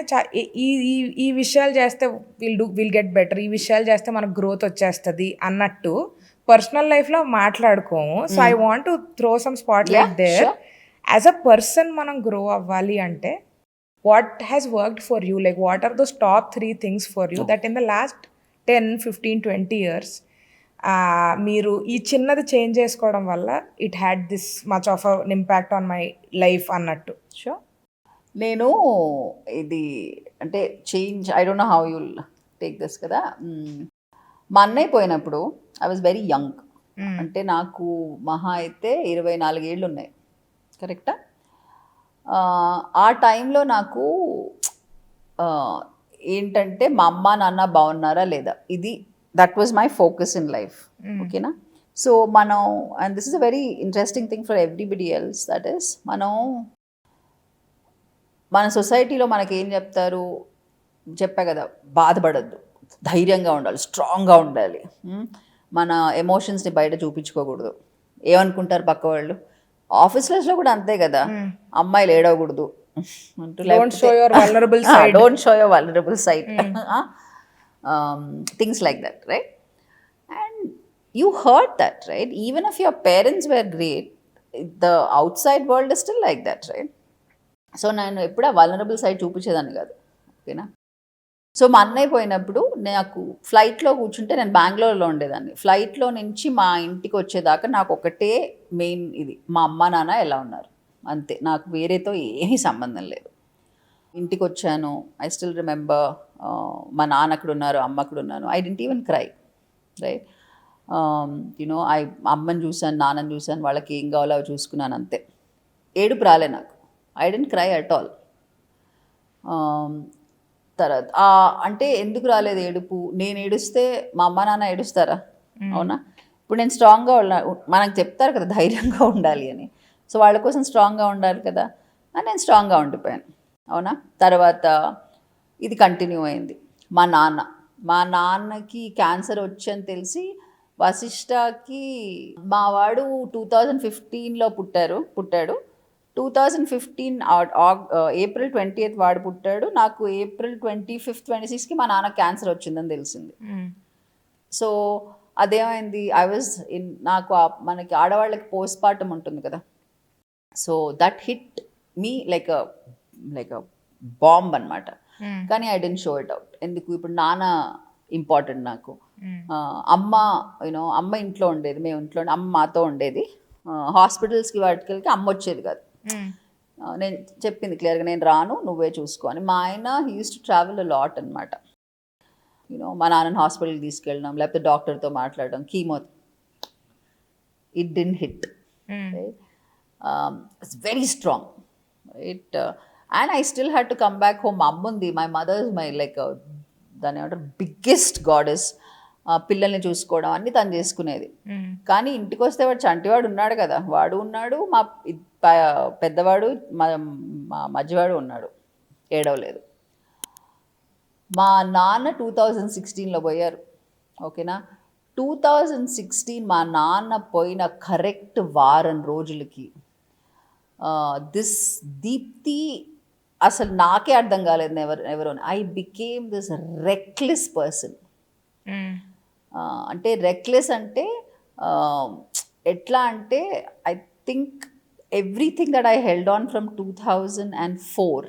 ఈ విషయాలు చేస్తే will get better, ఈ విషయాలు చేస్తే మనకు గ్రోత్ వచ్చేస్తుంది అన్నట్టు పర్సనల్ లైఫ్లో మాట్లాడుకోము. So I want to throw some spotlight there. As a person మనం గ్రో అవ్వాలి అంటే what has worked for you? Like what are those top 3 things for you that in the last 10, 15, 20 years మీరు ఈ చిన్నది change చేసుకోవడం వల్ల it had this much of an impact on my life అన్నట్టు? Sure. నేను ఇది అంటే change, I don't know how you'll take this కదా. మా అన్నయ్య పోయినప్పుడు ఐ వాజ్ వెరీ యంగ్. అంటే నాకు మహా అయితే 24 ఏళ్ళు ఉన్నాయి, కరెక్టా? ఆ టైంలో నాకు ఏంటంటే మా అమ్మ నాన్న బాగున్నారా లేదా, ఇది that was my focus in life. ఓకేనా? సో మనం, and this is a very interesting thing for everybody else, that is మన సొసైటీలో మనకేం చెప్తారు, చెప్పా కదా, బాధపడద్దు, ధైర్యంగా ఉండాలి, స్ట్రాంగ్గా ఉండాలి, మన ఎమోషన్స్ని బయట చూపించుకోకూడదు, ఏమనుకుంటారు పక్క వాళ్ళు. ఆఫీస్లో కూడా అంతే కదా, అమ్మాయిలు ఏడవకూడదు అంటూ, don't show your vulnerable side, things like that, right? And you heard that, right? Even if your parents wear great, the outside world is still like that, right? So నేను ఎప్పుడు ఆ వల్నరబుల్ సైడ్ చూపించేదాన్ని కాదు. ఓకేనా. So మా అన్నయ్య పోయినప్పుడు నాకు ఫ్లైట్లో కూర్చుంటే, నేను బెంగళూరులో ఉండేదాన్ని, ఫ్లైట్లో నుంచి మా ఇంటికి వచ్చేదాకా నాకు ఒకటే మెయిన్ ఇది, మా అమ్మ నాన్న ఎలా ఉన్నారు అంతే, నాకు వేరేతో ఏమీ సంబంధం లేదు. ఇంటికి వచ్చాను, ఐ స్టిల్ రిమెంబర్ మా నాన్న అక్కడ ఉన్నారు, అమ్మ అక్కడ ఉన్నాను, I didn't even cry, right. You know అమ్మని చూశాను, నాన్నని చూశాను, వాళ్ళకి ఏం కావాలో అవి చూసుకున్నాను అంతే. ఏడుపు రాలే నాకు, I didn't cry at all. తర్వాత అంటే ఎందుకు రాలేదు ఏడుపు, నేను ఏడుస్తే మా అమ్మ నాన్న ఏడుస్తారా? అవునా. ఇప్పుడు నేను స్ట్రాంగ్గా మనకు చెప్తారు కదా ధైర్యంగా ఉండాలి అని, సో వాళ్ళ కోసం స్ట్రాంగ్గా ఉండాలి కదా అని నేను స్ట్రాంగ్గా ఉండిపోయాను. అవునా. తర్వాత ఇది కంటిన్యూ అయింది. మా నాన్నకి క్యాన్సర్ వచ్చని తెలిసి వశిష్ఠకి మా వాడు 2015లో పుట్టాడు. 2015 ఏప్రిల్ 20th వాడు పుట్టాడు. నాకు ఏప్రిల్ 25th 26కి మా నాన్న క్యాన్సర్ వచ్చిందని తెలిసింది. సో అదేమైంది, నాకు మనకి ఆడవాళ్ళకి పోస్ట్ పార్టం ఉంటుంది కదా, so that hit me like a bomb అనమాట. కానీ I didn't show it out. ఎందుకు, ఇప్పుడు నాన్న ఇంపార్టెంట్ నాకు. అమ్మ ఇంట్లో ఉండేది, మేము ఇంట్లో అమ్మ మాతో ఉండేది. హాస్పిటల్స్కి వాటికి వెళ్తే అమ్మ వచ్చేది కాదు. నేను చెప్పింది క్లియర్గా, నేను రాను, నువ్వే చూసుకో అని. మా ఆయన he use to travel a lot అనమాట. మా నాన్నని హాస్పిటల్కి తీసుకెళ్ళడం, లేకపోతే డాక్టర్తో మాట్లాడడం, chemo, it didn't hit. It's very strong, right. And I still had to come back home. మా అమ్మ ఉంది, my mother is my like దాని ఏమంటారు బిగ్గెస్ట్ గాడెస్. పిల్లల్ని చూసుకోవడం అన్నీ తను చేసుకునేది. కానీ ఇంటికి వస్తే వాడు చంటివాడు ఉన్నాడు కదా, వాడు ఉన్నాడు, మా పెద్దవాడు, మా మధ్యవాడు ఉన్నాడు, ఏడవలేదు. మా నాన్న 2016లో పోయారు. ఓకేనా. 2016 మా నాన్న పోయిన కరెక్ట్ వారం రోజులకి దిస్ దీప్తి అసలు నాకే అర్థం కాలేదు ఎవరో. I became this reckless person. అంటే రెక్లెస్ అంటే ఎట్లా అంటే, I think everything that I held on from 2004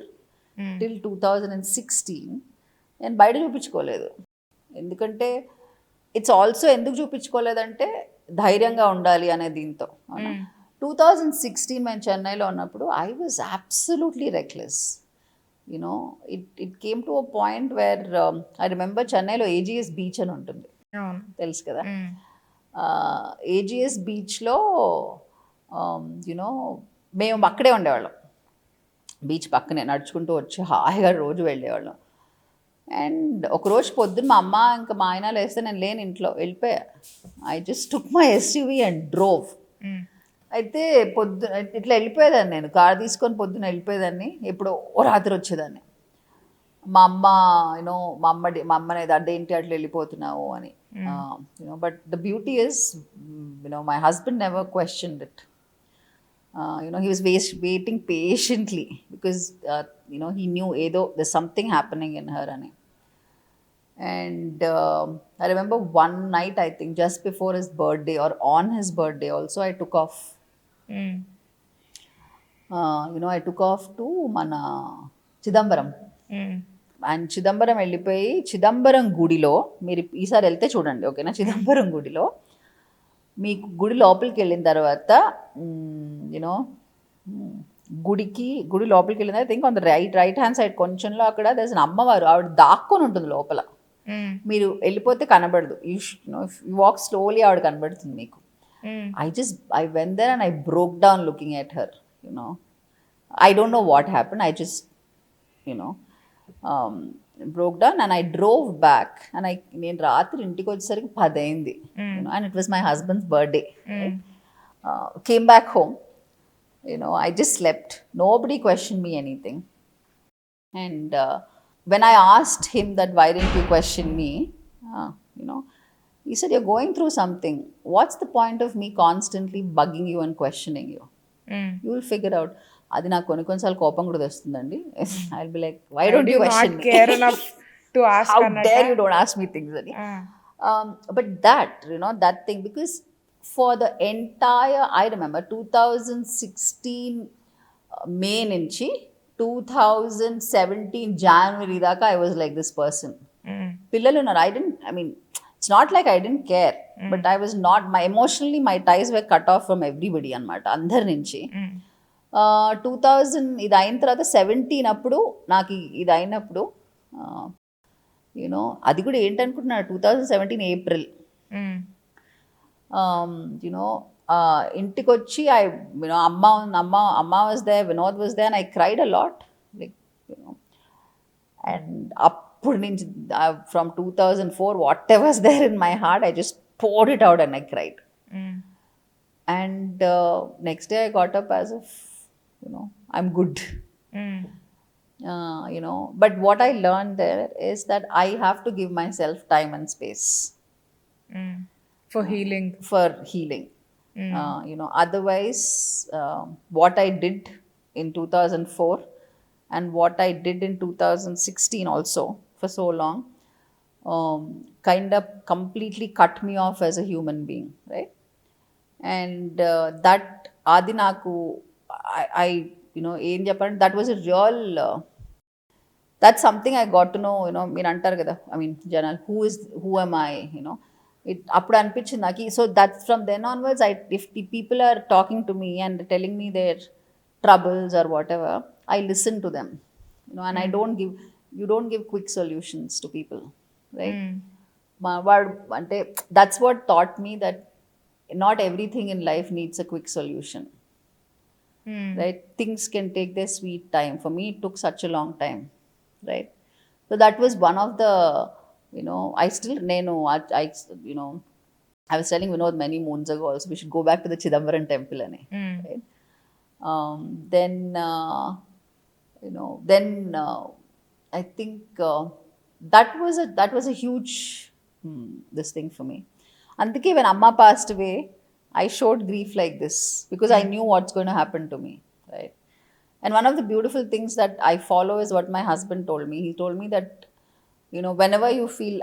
till 2016 నేను బయట చూపించుకోలేదు. ఎందుకంటే ఇట్స్ ఆల్సో ఎందుకు చూపించుకోలేదంటే ధైర్యంగా ఉండాలి అనే దీంతో. 2016 మేము చెన్నైలో ఉన్నప్పుడు I was absolutely reckless. You know it came to a point where I remember చెన్నైలో ఏజిఎస్ బీచ్ అని ఉంటుంది, తెలుసు కదా. ఏజిఎస్ బీచ్లో యూనో మేము అక్కడే ఉండేవాళ్ళం, బీచ్ పక్కనే నడుచుకుంటూ వచ్చి హాయిగా రోజు వెళ్ళేవాళ్ళం. అండ్ ఒకరోజు పొద్దున్న మా అమ్మ ఇంకా మా ఆయన లేస్తే నేను లేని ఇంట్లో వెళ్ళిపోయా. I just took my SUV and drove. అయితే ఇట్లా వెళ్ళిపోయేదాన్ని, నేను కార్ తీసుకొని పొద్దున్న వెళ్ళిపోయేదాన్ని, ఎప్పుడో రాత్రి వచ్చేదాన్ని. మా అమ్మ మా అమ్మ అనేది అదేంటి అట్లా వెళ్ళిపోతున్నావు అని. But the beauty is my husband never questioned it. He was waiting patiently because he knew there's something happening in her ani. And I remember one night, I think just before his birthday or on his birthday also, I took off. I took off to mana Chidambaram. And Chidambaram వెళ్ళిపోయి, చిదంబరం గుడిలో మీరు ఈసారి వెళ్తే చూడండి, ఓకేనా. చిదంబరం గుడిలో మీకు గుడి లోపలికి వెళ్ళిన తర్వాత గుడి లోపలికి వెళ్ళిన తర్వాత ఇంకా రైట్ హ్యాండ్ సైడ్ కొంచెంలో అక్కడ దేస్ అమ్మవారు, ఆవిడ దాక్కొని ఉంటుంది లోపల. మీరు వెళ్ళిపోతే కనబడదు, యూ వాక్ స్లోలీ, ఆవిడ కనబడుతుంది మీకు. I went there and I broke down looking at her. I don't know what happen, I just broke down and I drove back and నేను రాత్రి ఇంటికి వచ్చేసరికి 10 అయింది. And it was my husband's birthday. Came back home, I just slept, nobody questioned me anything. And when I asked him that why didn't you question me, he said, you're going through something, what's the point of me constantly bugging you and questioning you? You will figure out. అది నాకు కొన్నిసార్లు కోపం కూడా వస్తుందండి. I will be like, why don't you question me, how dare you don't ask me things అని. But that thing, because for the entire, I remember 2016 May నుంచి 2017 January దాకా I was like this person. పిల్లలు ఉన్నారు. I mean, it's not like I didn't care, but I was not, emotionally my ties were cut off from everybody అనమాట, అందరి నుంచి. 2000 ఇది అయిన తర్వాత 17 అప్పుడు నాకు ఇది అయినప్పుడు యూనో అది కూడా ఏంటనుకుంటున్నా, 2017 ఏప్రిల్ యూనో ఇంటికి వచ్చి అమ్మ was there, Vinod was there, and I cried a lot, like you know. And అప్పుడు నుంచి from 2004 whatever there in my heart I just poured it out and I cried. And next day I got up as if, you know, I'm good. You know, but what I learned there is that I have to give myself time and space for healing. You know, otherwise what I did in 2004 and what I did in 2016 also for so long kind of completely cut me off as a human being, right? And that adi naku I you know em cheppante, that was a real that's something I got to know, you know, meer antaru kada, I mean janal, who am I, you know, it appudu anpichindi naki. So that's from then onwards, if people are talking to me and telling me their troubles or whatever, I listen to them, you know, and you don't give quick solutions to people, right? అంటే that's what taught me that not everything in life needs a quick solution, right? Things can take their sweet time. For me it took such a long time, right? So that was one of the, you know, I you know, I was telling Vinod many moons ago also, we should go back to the Chidambaram temple ane, right? Then you know, then I think that was a huge this thing for me. అందుకే when Amma passed away, I showed grief like this because I knew what's going to happen to me, right? And one of the beautiful things that I follow is what my husband told me. He told me that, you know, whenever you feel,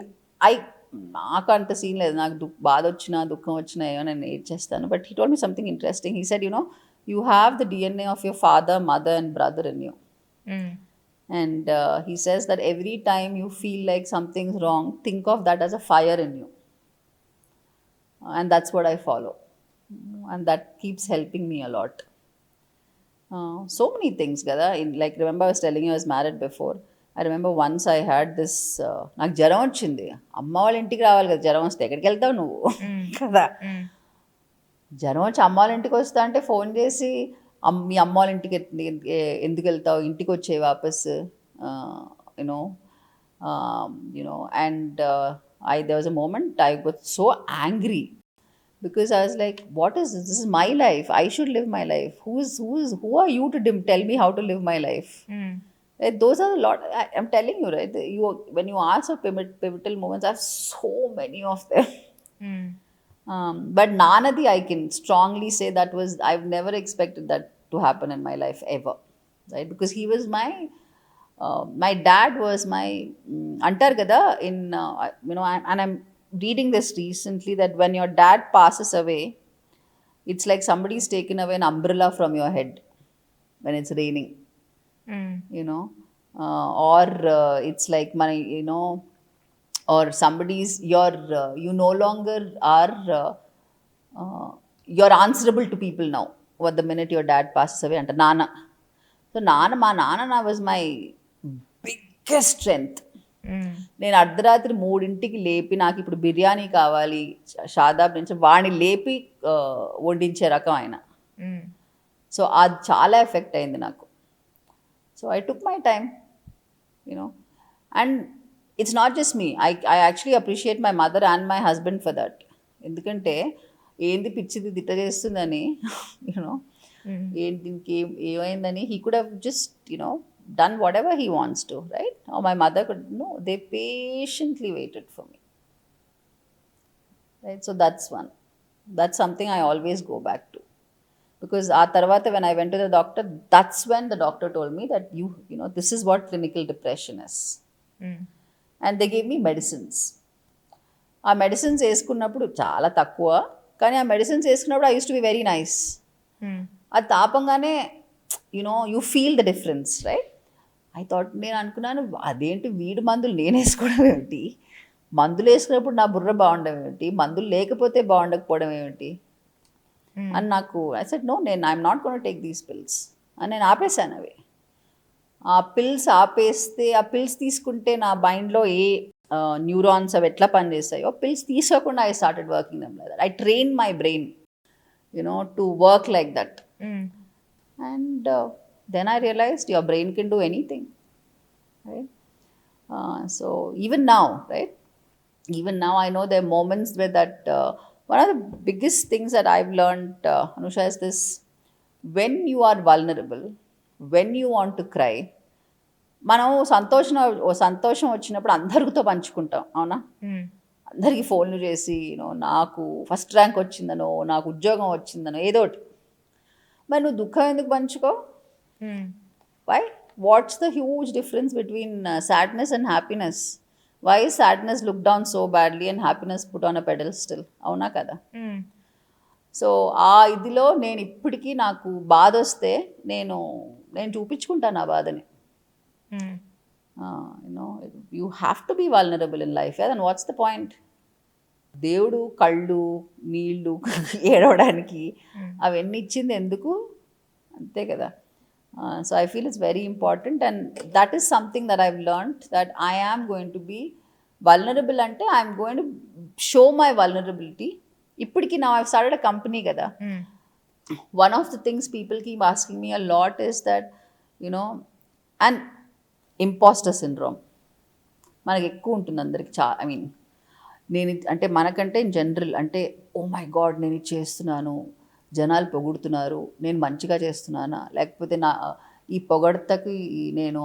నాకు అంత scene లేదు, నాకు బాధ వచ్చినా దుఃఖం వచ్చినా ఏమో నేను ఏడ్చేస్తాను. But he told me something interesting. He said, you know, you have the DNA of your father, mother and brother in you. And he says that every time you feel like something's wrong, think of that as a fire in you. And that's what I follow. And that keeps helping me a lot. So many things, kada. Like, remember I was telling you I was married before. I remember once I had this, నాకు జ్వరం వచ్చింది. అమ్మ వాళ్ళ ఇంటికి రావాలి కదా, జ్వరం వస్తే ఎక్కడికి వెళ్తావు నువ్వు కదా. జ్వరం వచ్చి అమ్మ వాళ్ళ ఇంటికి వస్తా అంటే ఫోన్ చేసి, మీ అమ్మ వాళ్ళ ఇంటికి ఎందుకు వెళ్తావు, ఇంటికి వచ్చే వాపస్, you know. And there was a moment I got so angry because I was like, what is this? This is my life. I should live my life. Who are you to tell me how to live my life? Those are a lot. I'm telling you, right? When you ask for pivotal moments, I have so many of them. But Nanadi, I can strongly say I've never expected that to happen in my life ever, right? Because he was my dad was my antar kada in you know, and I'm reading this recently that when your dad passes away, it's like somebody's taken away an umbrella from your head when it's raining, you know, or it's like money, you know, or somebody's you no longer are you're answerable to people now what the minute your dad passes away. And nana, so మా నాన్న was my biggest strength. నేను అర్ధరాత్రి 3ంటికి లేపి, నాకు ఇప్పుడు బిర్యానీ కావాలి షాదాబ్ నుంచి, వాడిని లేపి వండించే రకం ఆయన. సో అది చాలా ఎఫెక్ట్ అయింది నాకు. So I took my time, you know. And it's not just me, I actually appreciate my mother and my husband for that. ఎందుకంటే ఏంది పిచ్చిది తిట్ట చేస్తుందని, యూనో, ఏంటి ఏమైందని, he could have just, you know, done whatever he wants to, right? Or my mother could, no, they patiently waited for me, right? So that's something I always go back to, because aa tarvata when I went to the doctor, that's when the doctor told me that you know, this is what clinical depression is. And they gave me medicines. ఆ medicines వేసుకున్నప్పుడు చాలా తక్కువ, కానీ ఆ medicines వేసుకున్నప్పుడు I used to be very nice. అది తాపంగానే you feel the difference, right? I thought, నేను అనుకున్నాను అదేంటి వీడి మందులు నేను వేసుకోవడం ఏమిటి, మందులు వేసుకున్నప్పుడు నా బుర్ర బాగుండడం ఏమిటి, మందులు లేకపోతే బాగుండకపోవడం ఏమిటి అని నాకు I said no, I'm not gonna take these pills అని నేను ఆపేశాను అవి. ఆ పిల్స్ ఆపేస్తే, ఆ పిల్స్ తీసుకుంటే నా మైండ్లో ఏ న్యూరాన్స్ అవి ఎట్లా పనిచేస్తాయో, పిల్స్ తీసుకోకుండా I started working them like that. I train my brain to work like that. And then I realized your brain can do anything, right? So even now, right? Even now, I know there are moments where that one of the biggest things that I've learned, Anusha, is this: when you are vulnerable, when you want to cry, మనం సంతోషం వచ్చినప్పుడు అందరితో పంచుకుంటాం, అవునా? అందరికీ ఫోన్లు చేసి నాకు ఫస్ట్ ర్యాంక్ వచ్చిందనో, నాకు ఉద్యోగం వచ్చిందనో, ఏదో ఒకటి. మరి నువ్వు దుఃఖం ఎందుకు పంచుకో? Why? What's the huge difference between sadness and happiness? Why sadness look down so badly and happiness put on a pedestal? అవునా కదా? సో ఆ ఇదిలో నేను ఇప్పటికీ నాకు బాధ వస్తే నేను చూపించుకుంటాను ఆ బాధని. You have to be vulnerable in life. Then what's the point? దేవుడు కళ్ళు నీళ్ళు ఏడవడానికి అవన్నీ ఇచ్చింది ఎందుకు? అంతే కదా. So I feel it's very important, and that is something that I've learned, that I am going to be vulnerable. అంటే I'm going to show my vulnerability. ఇప్పటికీ నా ఐవ్ స్టార్టెడ్ అ కంపెనీ కదా. One of the things people keep asking me a lot is that and impostor syndrome మనకి ఎక్కువ ఉంటుంది అందరికి. I mean అంటే మనకంటే ఇన్ జనరల్, అంటే ఓ మై గాడ్ నేను ఇది చేస్తున్నాను, జనాలు పొగుడుతున్నారు, నేను మంచిగా చేస్తున్నానా, లేకపోతే ఈ పొగడతకి నేను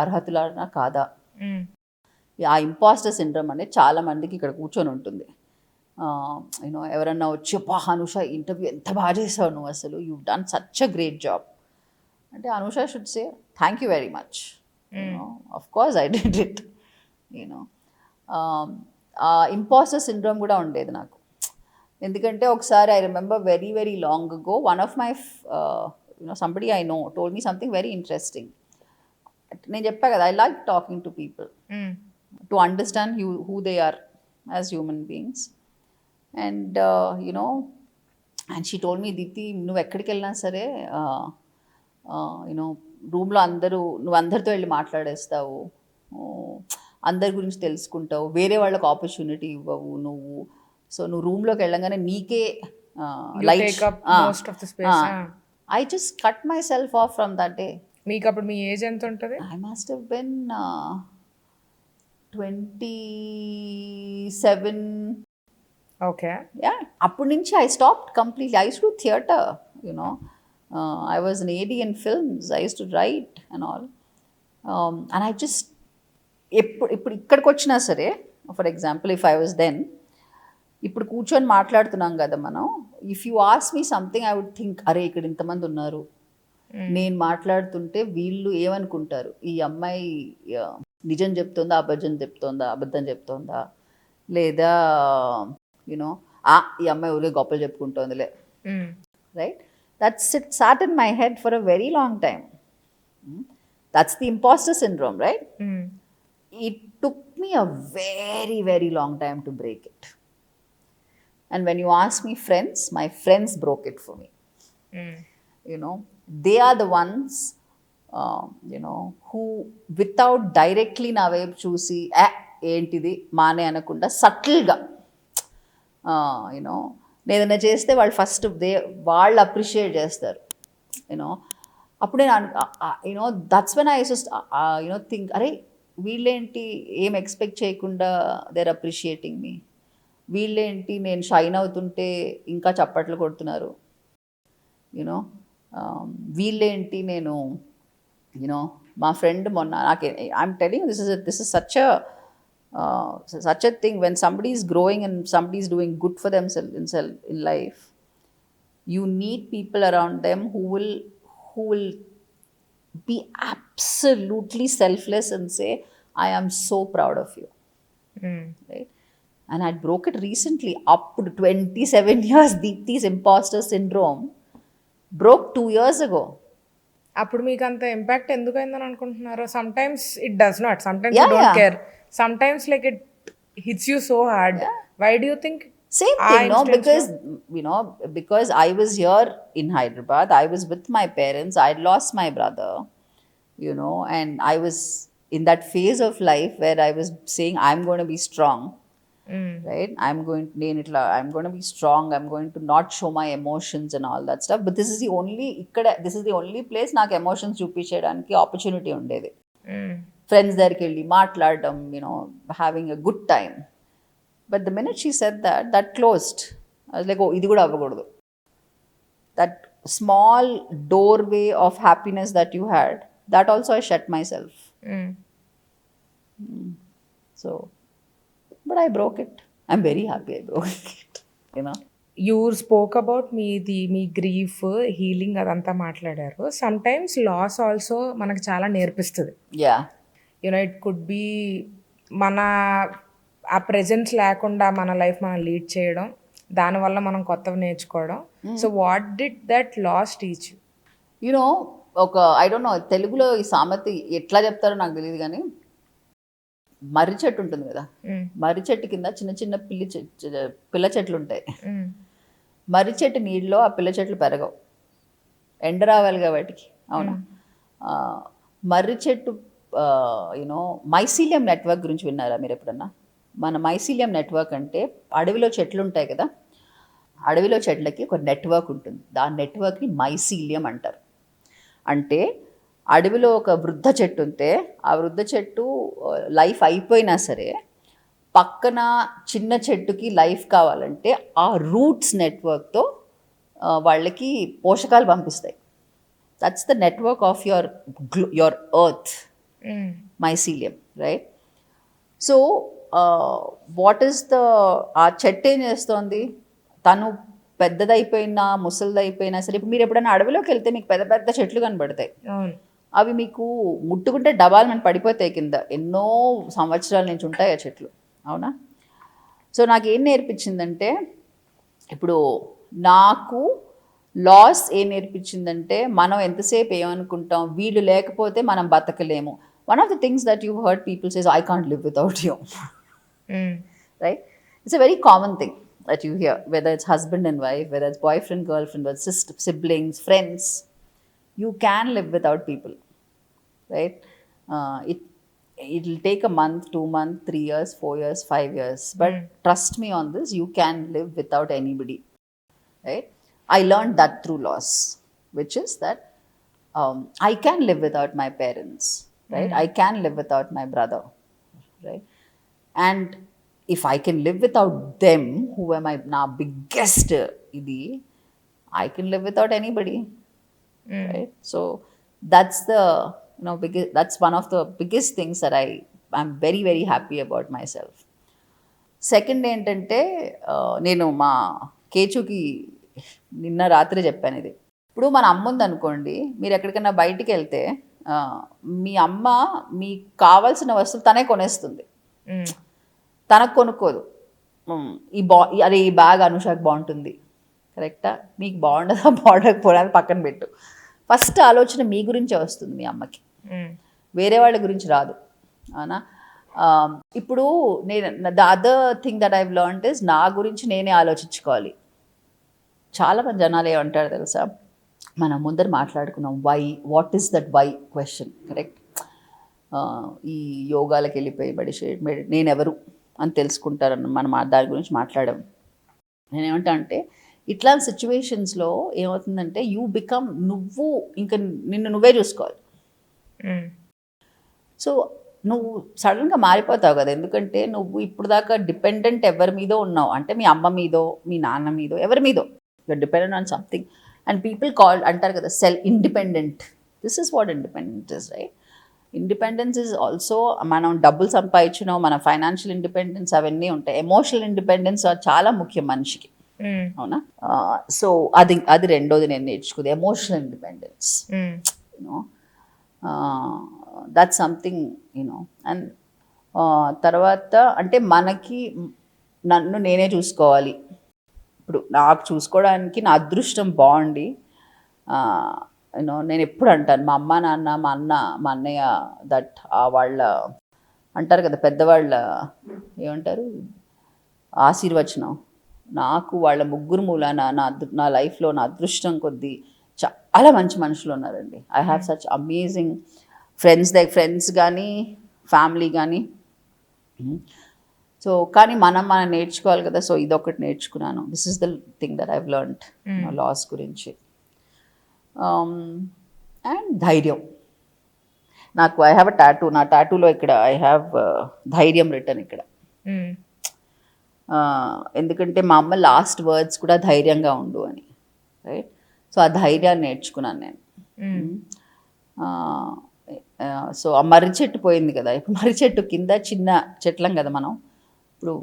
అర్హతులనా కాదా? ఆ ఇంపాస్టర్ సిండ్రోమ్ అనేది చాలా మందికి ఇక్కడ కూర్చొని ఉంటుంది. ఎవరన్నా వచ్చి అనుష ఇంటర్వ్యూ ఎంత బాగా చేసావు నువ్వు, అసలు you done such a great job అంటే Anusha should say thank you very much, of course I did it. Imposter syndrome కూడా ఉండేది నాకు. ఎందుకంటే ఒకసారి I remember very very long ago, one of my somebody I know told me something very interesting. నేను చెప్పా కదా, I like talking to people to understand who they are as human beings. And and she told me, Deepti నువ్వు ఎక్కడికి వెళ్ళినా సరే రూమ్లో నువ్వు అందరితో వెళ్ళి మాట్లాడేస్తావు, అందరి గురించి తెలుసుకుంటావు, వేరే వాళ్ళకి ఆపర్చునిటీ ఇవ్వవు నువ్వు. సో నువ్వు రూమ్లోకి వెళ్ళగానే నీకే light. I just cut myself off from that day. మీకు అప్పుడు మీ ఏజ్ ఎంత ఉంటుంది? I must have been 27. Okay. Yeah, అప్పటి నుంచి I stopped completely. I used to theatre, I was an AD in films. I used to write and all. And I just, ఇప్పుడు ఇక్కడికి వచ్చినా సరే, for example if I was then, ఇప్పుడు కూర్చొని మాట్లాడుతున్నాం కదా మనం, if you ask me something I would think, అరే ఇక్కడ ఇంతమంది ఉన్నారు, నేను మాట్లాడుతుంటే వీళ్ళు ఏమనుకుంటారు, ఈ అమ్మాయి నిజం చెప్తుందా అబద్ధం చెప్తోందా, లేదా ఈ అమ్మాయి ఊరికే గొప్పలు చెప్పుకుంటోందిలే, right? That sat in my head for a very long time. That's the imposter syndrome, right? It took me a very, very long time to break it. And when you ask me friends, my friends broke it for me. They are the ones, who without directly na వైపు చూసి ఏంటిది మానే అనకుండా సటిల్గా ఏదైనా చేస్తే వాళ్ళు first వాళ్ళు appreciate చేస్తారు. అప్పుడు నేను దట్స్ వెన్ ఐ థింక్, అరే వీళ్ళేంటి ఏం ఎక్స్పెక్ట్ చేయకుండా దేర్ అప్రిషియేటింగ్ మీ, వీళ్ళేంటి నేను షైన్ అవుతుంటే ఇంకా చప్పట్లు కొడుతున్నారు, వీళ్ళేంటి నేను మా ఫ్రెండ్ మొన్న నాకు I'm telling this is such a thing. When somebody is growing and somebody is doing good for themselves in life, you need people around them who will be absolutely selfless and say, I am so proud of you. Right? And I broke it recently. Up to 27 years, Deepti's imposter syndrome broke 2 years ago. అప్పుడు మీకు అంత impact ఎందుకు అయిందని అనుకుంటున్నారు? Sometimes it does not, sometimes you Yeah, don't yeah. Care, sometimes like it hits you so hard. Why do you think Same thing, no, because because I was here in Hyderabad, I was with my parents, I had lost my brother, and I was in that phase of life where I was saying I'm going to be strong, right? I'm going to be strong, I'm going to not show my emotions and all that stuff. But this is the only place నాకు emotions చూపించడానికి opportunity ఉండేది. Friends దగ్గరికి వెళ్ళి మాట్లాడడం, having a good time. But the minute she said that closed. I was like, oh, ఇది కూడా అవ్వకూడదు. That small doorway of happiness that you had, that also I shut myself. So, but I broke it. I'm very happy I broke it, you spoke about me grief healing అదంతా మాట్లాడారు. Some times loss also మనకు చాలా నేర్పిస్తుంది. Yeah. It could B మన ఆ presence లేకుండా మన life మనం లీడ్ చేయడం, దానివల్ల మనం కొత్తవి నేర్చుకోవడం. So what did that loss teach you? I don't know తెలుగులో ఈ సామెత ఎట్లా చెప్తారో నాకు తెలియదు, కానీ మర్రి చెట్టు ఉంటుంది కదా, మర్రి చెట్టు కింద చిన్న చిన్న పిల్ల చెట్లు ఉంటాయి. మర్రి చెట్టు నీళ్ళలో ఆ పిల్ల చెట్లు పెరగవు, ఎండ రావాలిగా వాటికి, అవునా? మర్రి చెట్టు మైసీలియం నెట్వర్క్ గురించి విన్నారా మీరు ఎప్పుడన్నా? మన మైసీలియం నెట్వర్క్ అంటే అడవిలో చెట్లు ఉంటాయి కదా, అడవిలో చెట్లకి ఒక నెట్వర్క్ ఉంటుంది. ఆ నెట్వర్క్ని మైసీలియం అంటారు. అంటే అడవిలో ఒక వృద్ధ చెట్టు ఉంటే ఆ వృద్ధ చెట్టు లైఫ్ అయిపోయినా సరే పక్కన చిన్న చెట్టుకి లైఫ్ కావాలంటే ఆ రూట్స్ నెట్వర్క్తో వాళ్ళకి పోషకాలు పంపిస్తాయి. That's the network of your earth, mycelium, right? So what is ఆ చెట్టు ఏం చేస్తోంది? తను పెద్దదైపోయినా ముసలిదైపోయినా సరే, ఇప్పుడు మీరు ఎప్పుడైనా అడవిలోకి వెళ్తే మీకు పెద్ద పెద్ద చెట్లు కనబడతాయి. అవి మీకు ముట్టుకుంటే డబాల్ మన పడిపోతాయి కింద, ఎన్నో సంవత్సరాల నుంచి ఉంటాయి ఆ చెట్లు, అవునా? సో నాకేం నేర్పించిందంటే, ఇప్పుడు నాకు లాస్ ఏం నేర్పించిందంటే, మనం ఎంతసేపు ఏమనుకుంటాం, వీళ్ళు లేకపోతే మనం బతకలేము. One of the things that you've heard people say is, I can't live without you. Right? It's a very common thing that you hear, whether it's husband and wife, whether it's boyfriend, girlfriend, whether it's siblings, friends. You can live without people, right? It'll take a month, 2 months, 3 years, 4 years, 5 years. But trust me on this, you can live without anybody, right? I learned that through loss, which is that I can live without my parents. Right? I can live without my brother, right? And if I can live without them, who am I now biggest idi, I can live without anybody, right? So that's that's one of the biggest things that I'm very very happy about myself. Second ఏంటంటే, నేను మా కేచుకి నిన్న రాత్రి చెప్పాను ఇది. ఇప్పుడు మన అమ్మ ఉందనుకోండి, మీరు ఎక్కడికైనా బయటికి వెళ్తే మీ అమ్మ మీకు కావాల్సిన వస్తువులు తనే కొనేస్తుంది, తనకు కొనుక్కోదు. అరే ఈ బ్యాగ్ అనుషాకి బాగుంటుంది, కరెక్టా? మీకు బాగుండదా బాగుండకపోవడానికి పక్కన పెట్టు. ఫస్ట్ ఆలోచన మీ గురించే వస్తుంది మీ అమ్మకి, వేరే వాళ్ళ గురించి రాదు, అవునా? ఇప్పుడు the other thing that I've learned is, నా గురించి నేనే ఆలోచించుకోవాలి. చాలామంది జనాలు ఏమంటారు తెలుసా, మనం ముందర మాట్లాడుకున్నాం why, what is that why question, correct? ఈ యోగాలకు వెళ్ళిపోయి నేనెవరు అని తెలుసుకుంటారన్న మనం దాని గురించి మాట్లాడాం. నేనేమంటా అంటే, ఇట్లాంటి సిచ్యువేషన్స్లో ఏమవుతుందంటే, యూ బికమ్, నువ్వు ఇంకా నిన్ను నువ్వే చూసుకోవాలి. సో నువ్వు సడన్గా మారిపోతావు కదా, ఎందుకంటే నువ్వు ఇప్పుడు దాకా డిపెండెంట్ ఎవరి మీదో ఉన్నావు, అంటే మీ అమ్మ మీదో మీ నాన్న మీదో ఎవరి మీదో, you're dependent on something. And people అంటారు కదా independent. This is what independent is, right? Independence is also, మనం డబ్బులు సంపాదించడం, మన ఫైనాన్షియల్ ఇండిపెండెన్స్ అవన్నీ ఉంటాయి. ఎమోషనల్ ఇండిపెండెన్స్ చాలా ముఖ్యం మనిషికి, అవునా? సో అది రెండోది నేను నేర్చుకుంది, emotional independence. You know that's something, you know. And తర్వాత అంటే మనకి నన్ను నేనే చూసుకోవాలి. ఇప్పుడు నాకు చూసుకోవడానికి నా అదృష్టం బాగుండి యూనో నేను ఎప్పుడు అంటాను మా అమ్మ నాన్న మా అన్న మా అన్నయ్య దట్ వాళ్ళ అంటారు కదా పెద్దవాళ్ళ ఏమంటారు ఆశీర్వచనం నాకు వాళ్ళ ముగ్గురు మూలాన నా లైఫ్లో నా అదృష్టం కొద్దీ చాలా మంచి మనుషులు ఉన్నారండి. I have such amazing friends కానీ ఫ్యామిలీ కానీ. సో కానీ మనం నేర్చుకోవాలి కదా. సో ఇదొకటి నేర్చుకున్నాను. This is the thing that I've learned loss గురించి. అండ్ ధైర్యం. నాకు ఐ హ్యావ్ అ టాటూ. నా టాటూలో ఇక్కడ ఐ హ్యావ్ ధైర్యం రిటర్న్ ఇక్కడ. ఎందుకంటే మా అమ్మ లాస్ట్ వర్డ్స్ కూడా ధైర్యంగా ఉండు అని, రైట్. సో ఆ ధైర్యాన్ని నేర్చుకున్నాను నేను. సో ఆ మర్రి చెట్టు పోయింది కదా, ఇప్పుడు మర్రి చెట్టు కింద చిన్న చెట్లం కదా మనం. ఇప్పుడు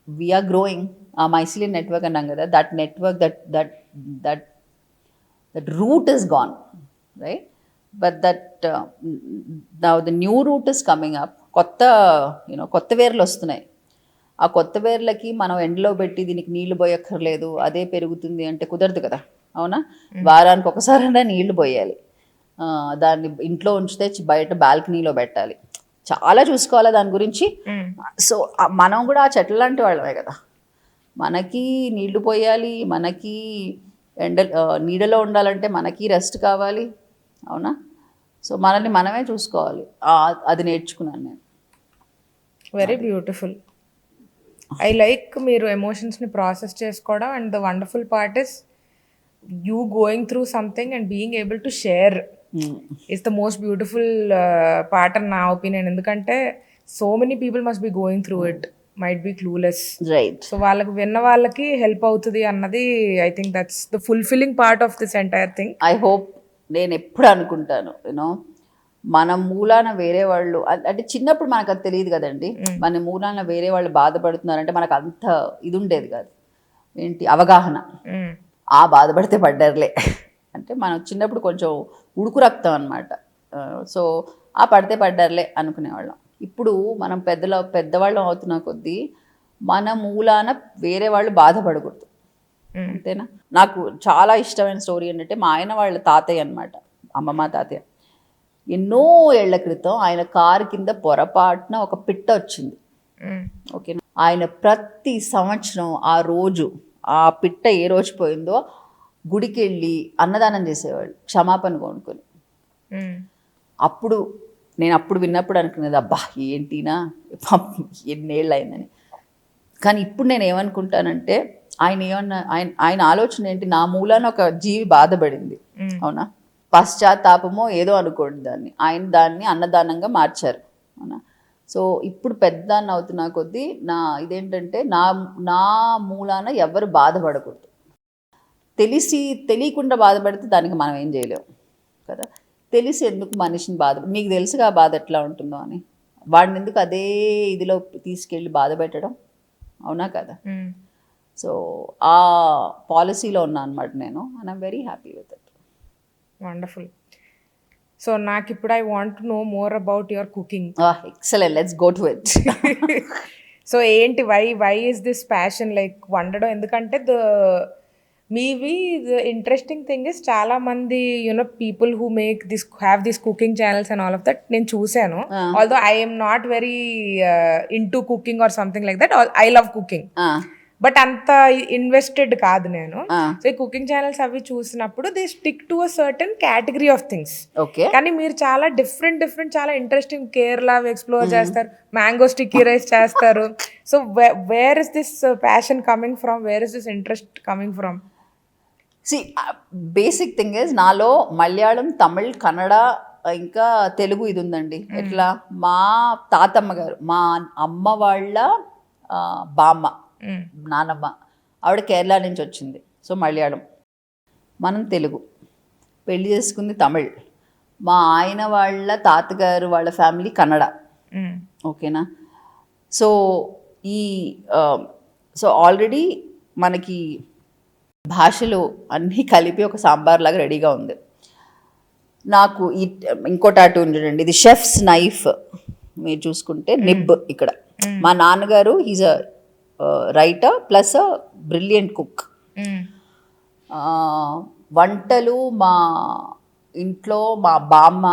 వీఆర్ గ్రోయింగ్. ఆ మైసిలియన్ నెట్వర్క్ అన్నాం కదా, that network that root is gone, right. But the new root is coming up. కొత్త వేర్లు వస్తున్నాయి. ఆ కొత్త వేర్లకి మనం ఎండలో పెట్టి దీనికి నీళ్లు పోయక్కర్లేదు, అదే పెరుగుతుంది అంటే కుదరదు కదా, అవునా. వారానికి ఒకసారైనా నీళ్లు పోయాలి. దాన్ని ఇంట్లో ఉంచితే బయట బాల్కనీలో పెట్టాలి. చాలా చూసుకోవాలి దాని గురించి. సో మనం కూడా ఆ చెట్ల లాంటి వాళ్ళమే కదా. మనకి నీళ్లు పోయాలి, మనకి నీడలో ఉండాలంటే మనకి రెస్ట్ కావాలి, అవునా. సో మనల్ని మనమే చూసుకోవాలి. అది నేర్చుకున్నాను నేను. Very beautiful. ఐ లైక్ మీరు ఎమోషన్స్ని ప్రాసెస్ చేసుకోవడం. And the wonderful part is you going through something and being able to share is the most beautiful part అని నా ఒపీనియన్. ఎందుకంటే so many people must be going through it, might be clueless, right. So వాళ్ళకి విన్న వాళ్ళకి help అవుతుంది అన్నది I think that's the fulfilling part of this entire thing. I hope. నేను ఎప్పుడు అనుకుంటాను యూనో మన మూలాన వేరే వాళ్ళు అంటే చిన్నప్పుడు మనకు అది తెలియదు కదండి. మన మూలాన వేరే వాళ్ళు బాధపడుతున్నారంటే మనకు అంత ఇది ఉండేది కాదు, ఏంటి అవగాహన. బాధపడితే పడ్డారులే అంటే మనం చిన్నప్పుడు కొంచెం ఉడుకు రక్తం అనమాట. సో పడితే పడ్డారులే అనుకునేవాళ్ళం. ఇప్పుడు మనం పెద్దవాళ్ళం అవుతున్న కొద్దీ మన మూలాన వేరే వాళ్ళు బాధపడకూడదు, అంతేనా. నాకు చాలా ఇష్టమైన స్టోరీ ఏంటంటే మా ఆయన వాళ్ళ తాతయ్య అనమాట, అమ్మమ్మ తాతయ్య. ఎన్నో ఏళ్ల క్రితం ఆయన కారు కింద పొరపాటున ఒక పిట్ట వచ్చింది, ఓకే. ఆయన ప్రతి సంవత్సరం ఆ పిట్ట ఏ రోజు పోయిందో గుడికి వెళ్ళి అన్నదానం చేసేవాళ్ళు, క్షమాపణ కొనుక్కొని. నేను విన్నప్పుడు అనుకునేది, అబ్బా ఏంటినా ఎన్నేళ్ళు అయిందని. కానీ ఇప్పుడు నేను ఏమనుకుంటానంటే ఆయన ఆలోచన ఏంటి, నా మూలాన ఒక జీవి బాధపడింది, అవునా. పశ్చాత్తాపమో ఏదో అనుకోండి దాన్ని, దాన్ని అన్నదానంగా మార్చారు, అవునా. సో ఇప్పుడు పెద్దదాన్ని అవుతున్నా కొద్దీ ఇదేంటంటే నా మూలాన ఎవరు బాధపడకూడదు. తెలియకుండా బాధపడితే దానికి మనం ఏం చేయలేము కదా. తెలిసి ఎందుకు మనిషిని మీకు తెలుసుగా ఆ బాధ ఎట్లా ఉంటుందో అని, వాడిని ఎందుకు అదే ఇదిలో తీసుకెళ్ళి బాధ పెట్టడం, అవునా కదా. సో ఆ పాలసీలో ఉన్నా అనమాట నేను. And I'm very happy with it. Wonderful. So నాకు ఇప్పుడు I want to know more about your cooking. Excellent, let's go to it. So ఏంటి, why is this passion like వండడం? ఎందుకంటే మీవి ద ఇంట్రెస్టింగ్ థింగ్ ఇస్ చాలా మంది people who make have this cooking channels and all of that నేను చూశాను. Although I am not very into cooking or something like that. I love cooking but అంత invested కాదు నేను. So ఈ cooking channels అవి చూసినప్పుడు they stick to a certain category of things. కానీ మీరు చాలా డిఫరెంట్ చాలా ఇంట్రెస్టింగ్ కేరళ ఎక్స్ప్లోర్ చేస్తారు, మ్యాంగో స్టిక్కీ రైస్ చేస్తారు. So where is this passion coming from, where is this interest coming from? Basic thing is నాలో మలయాళం, తమిళ్, కన్నడ ఇంకా తెలుగు ఇది ఉందండి. ఎట్లా మా తాతమ్మ గారు, మా అమ్మ వాళ్ళ బామ్మ, నానమ్మ, ఆవిడ కేరళ నుంచి వచ్చింది. సో మలయాళం, మనం తెలుగు, పెళ్లి చేసుకుంది తమిళ్. మా ఆయన వాళ్ళ తాతగారు వాళ్ళ ఫ్యామిలీ కన్నడ, ఓకేనా. సో సో ఆల్రెడీ మనకి భాషలు అన్నీ కలిపి ఒక సాంబార్ లాగా రెడీగా ఉంది. నాకు ఇంకో టాటూ చూడండి, ఇది షెఫ్స్ నైఫ్. మీరు చూసుకుంటే నిబ్ ఇక్కడ. మా నాన్నగారు is a writer plus a brilliant cook. వంటలు ఇంట్లో మా బామ్మ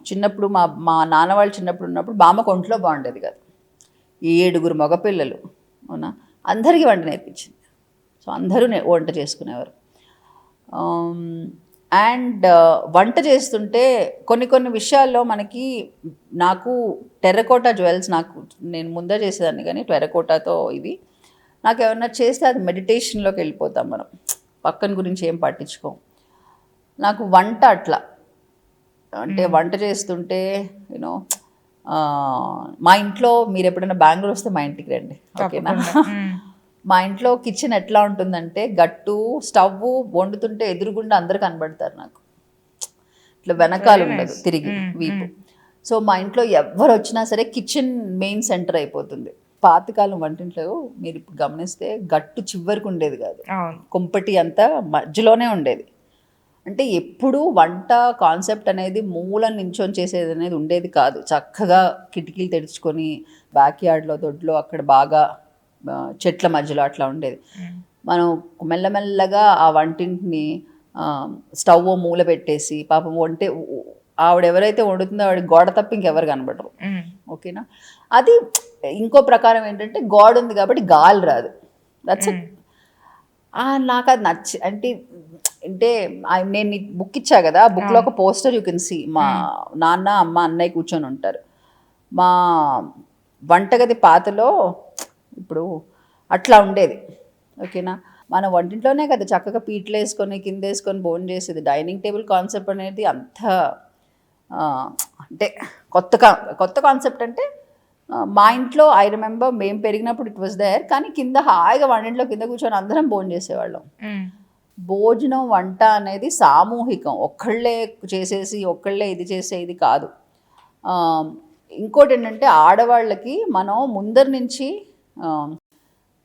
చిన్నప్పుడు మా నాన్న వాళ్ళు చిన్నప్పుడు ఉన్నప్పుడు బామ్మకు ఒంట్లో బాగుండేది కాదు. 7 మగపిల్లలు, అవునా, అందరికీ వంట నేర్పించింది. సో అందరూ వంట చేసుకునేవారు. అండ్ వంట చేస్తుంటే కొన్ని విషయాల్లో నాకు టెర్రకోటా జ్యువెల్స్, నేను ముందే చేసేదాన్ని కానీ టెర్రకోటాతో ఇవి నాకు ఏమన్నా చేస్తే అది మెడిటేషన్లోకి వెళ్ళిపోతాం మనం, పక్కన గురించి ఏం పట్టించుకోం. నాకు వంట అట్లా, అంటే వంట చేస్తుంటే యూనో మా ఇంట్లో మీరు ఎప్పుడైనా బెంగళూరు వస్తే మా ఇంటికి రండి, ఓకేనా. మా ఇంట్లో కిచెన్ ఎట్లా ఉంటుందంటే గట్టు స్టవ్ వండుతుంటే ఎదురుగుండా అందరు కనబడతారు నాకు, ఇట్లా వెనకాల ఉండదు, తిరిగి వీపు. సో మా ఇంట్లో ఎవరు వచ్చినా సరే కిచెన్ మెయిన్ సెంటర్ అయిపోతుంది. పాతకాలం వంటింట్లో మీరు ఇప్పుడు గమనిస్తే గట్టు చివరికి ఉండేది కాదు, కుంపటి అంతా మధ్యలోనే ఉండేది. అంటే ఎప్పుడూ వంట కాన్సెప్ట్ అనేది మూల నించొని చేసేది అనేది ఉండేది కాదు. చక్కగా కిటికీలు తెరుచుకొని బ్యాక్ యార్డ్లో దొడ్లో అక్కడ బాగా చెట్ల మధ్యలో అట్లా ఉండేది. మనం మెల్లమెల్లగా ఆ వంటింటిని స్టవ్ మూల పెట్టేసి, పాపం ఆవిడ ఎవరైతే వండుతుందో ఆవిడ గోడ తప్ప ఇంకెవరు కనబడరు, ఓకేనా. అది ఇంకో ప్రకారం ఏంటంటే గోడ ఉంది కాబట్టి గాలి రాదు, దట్స్ ఇట్. నాకు అది అంటే నేను నీకు బుక్ ఇచ్చా కదా, బుక్లో ఒక పోస్టర్ యూ కెన్ సీ, మా నాన్న అమ్మ అన్నయ్య కూర్చొని ఉంటారు. మా వంటగది పాతలో ఇప్పుడు అట్లా ఉండేది, ఓకేనా. మన వంటింట్లోనే కదా చక్కగా పీటలు వేసుకొని కింద వేసుకొని భోజనం చేసేది. డైనింగ్ టేబుల్ కాన్సెప్ట్ అనేది అంత అంటే కొత్త కాన్సెప్ట్. అంటే మా ఇంట్లో ఐ రిమెంబర్ మేము పెరిగినప్పుడు ఇట్ వాజ్ దేర్, కానీ కింద హాయిగా వంటింట్లో కింద కూర్చొని అందరం భోజనం చేసేవాళ్ళం. భోజనం వంట అనేది సామూహికం, ఒక్కళ్ళే చేసేసి ఒక్కళ్ళే ఇది చేసేది కాదు. ఇంకోటి ఏంటంటే ఆడవాళ్ళకి మనం ముందరి నుంచి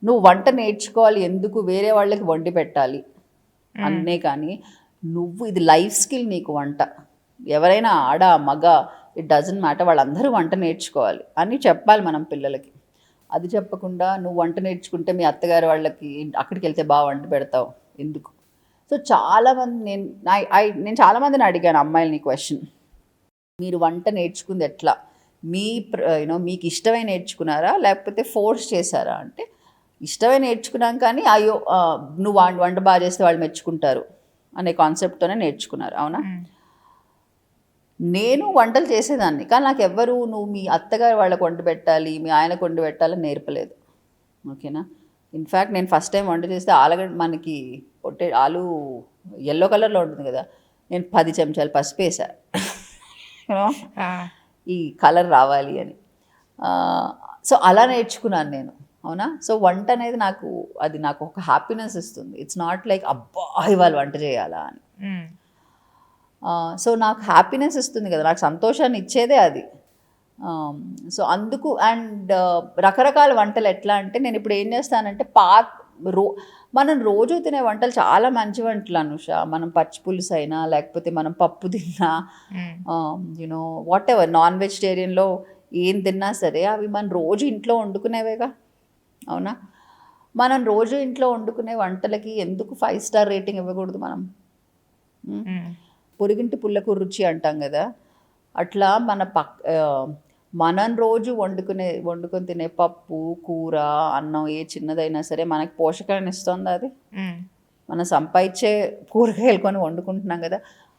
నువ్వు వంట నేర్చుకోవాలి, ఎందుకు వేరే వాళ్ళకి వండి పెట్టాలి అన్నే, కానీ నువ్వు ఇది లైఫ్ స్కిల్ నీకు వంట. ఎవరైనా ఆడ మగ ఇట్ డజంట్ మ్యాటర్, వాళ్ళందరూ వంట నేర్చుకోవాలి అని చెప్పాలి మనం పిల్లలకి. అది చెప్పకుండా నువ్వు వంట నేర్చుకుంటే మీ అత్తగారు వాళ్ళకి అక్కడికి వెళ్తే బాగా వంట పెడతావు ఎందుకు. సో చాలామంది నేను చాలామందిని అడిగాను అమ్మాయిలని క్వశ్చన్, మీరు వంట నేర్చుకుంది ఎట్లా, మీకు ఇష్టమై నేర్చుకున్నారా లేకపోతే ఫోర్స్ చేశారా అంటే, ఇష్టమై నేర్చుకున్నాం కానీ అయ్యో నువ్వు వంట బాగా చేస్తే వాళ్ళు మెచ్చుకుంటారు అనే కాన్సెప్ట్తోనే నేర్చుకున్నారు, అవునా. నేను వంటలు చేసేదాన్ని కానీ నాకు ఎవ్వరు నువ్వు మీ అత్తగారు వాళ్ళకి వండి పెట్టాలి, మీ ఆయనకు వండి పెట్టాలని నేర్పలేదు, ఓకేనా. ఇన్ఫ్యాక్ట్ నేను ఫస్ట్ టైం వంట చేస్తే మనకి ఆలు ఎల్లో కలర్లో ఉంటుంది కదా, నేను 10 చెంచాలు పసుపు వేసా ఈ కలర్ రావాలి అని. సో అలా నేర్చుకున్నాను నేను, అవునా. సో వంట అనేది నాకు ఒక హ్యాపీనెస్ ఇస్తుంది. ఇట్స్ నాట్ లైక్ అబ్బా ఇవాళ వంట చేయాలా అని. సో నాకు హ్యాపీనెస్ ఇస్తుంది కదా, నాకు సంతోషాన్ని ఇచ్చేదే అది. సో అందుకు. అండ్ రకరకాల వంటలు ఎట్లా అంటే నేను ఇప్పుడు ఏం చేస్తానంటే మనం రోజు తినే వంటలు చాలా మంచి వంటలు అనుష. మనం పచ్చి పులుసు అయినా లేకపోతే మనం పప్పు తిన్నా, యూనో వాట్ ఎవర్ నాన్ వెజిటేరియన్లో ఏం తిన్నా సరే అవి మనం రోజు ఇంట్లో వండుకునేవేగా, అవునా. మనం రోజు ఇంట్లో వండుకునే వంటలకి ఎందుకు 5 స్టార్ రేటింగ్ ఇవ్వకూడదు మనం. పొరిగింటి పుల్లకు రుచి అంటాం కదా, అట్లా మనం రోజు వండుకొని తినే పప్పు కూర అన్నం ఏ చిన్నదైనా సరే మనకి పోషకాన్ని ఇస్తుంది. అది మనం సంపాదించే కూరగాయలు కొని వండుకుంటున్నాం కదా,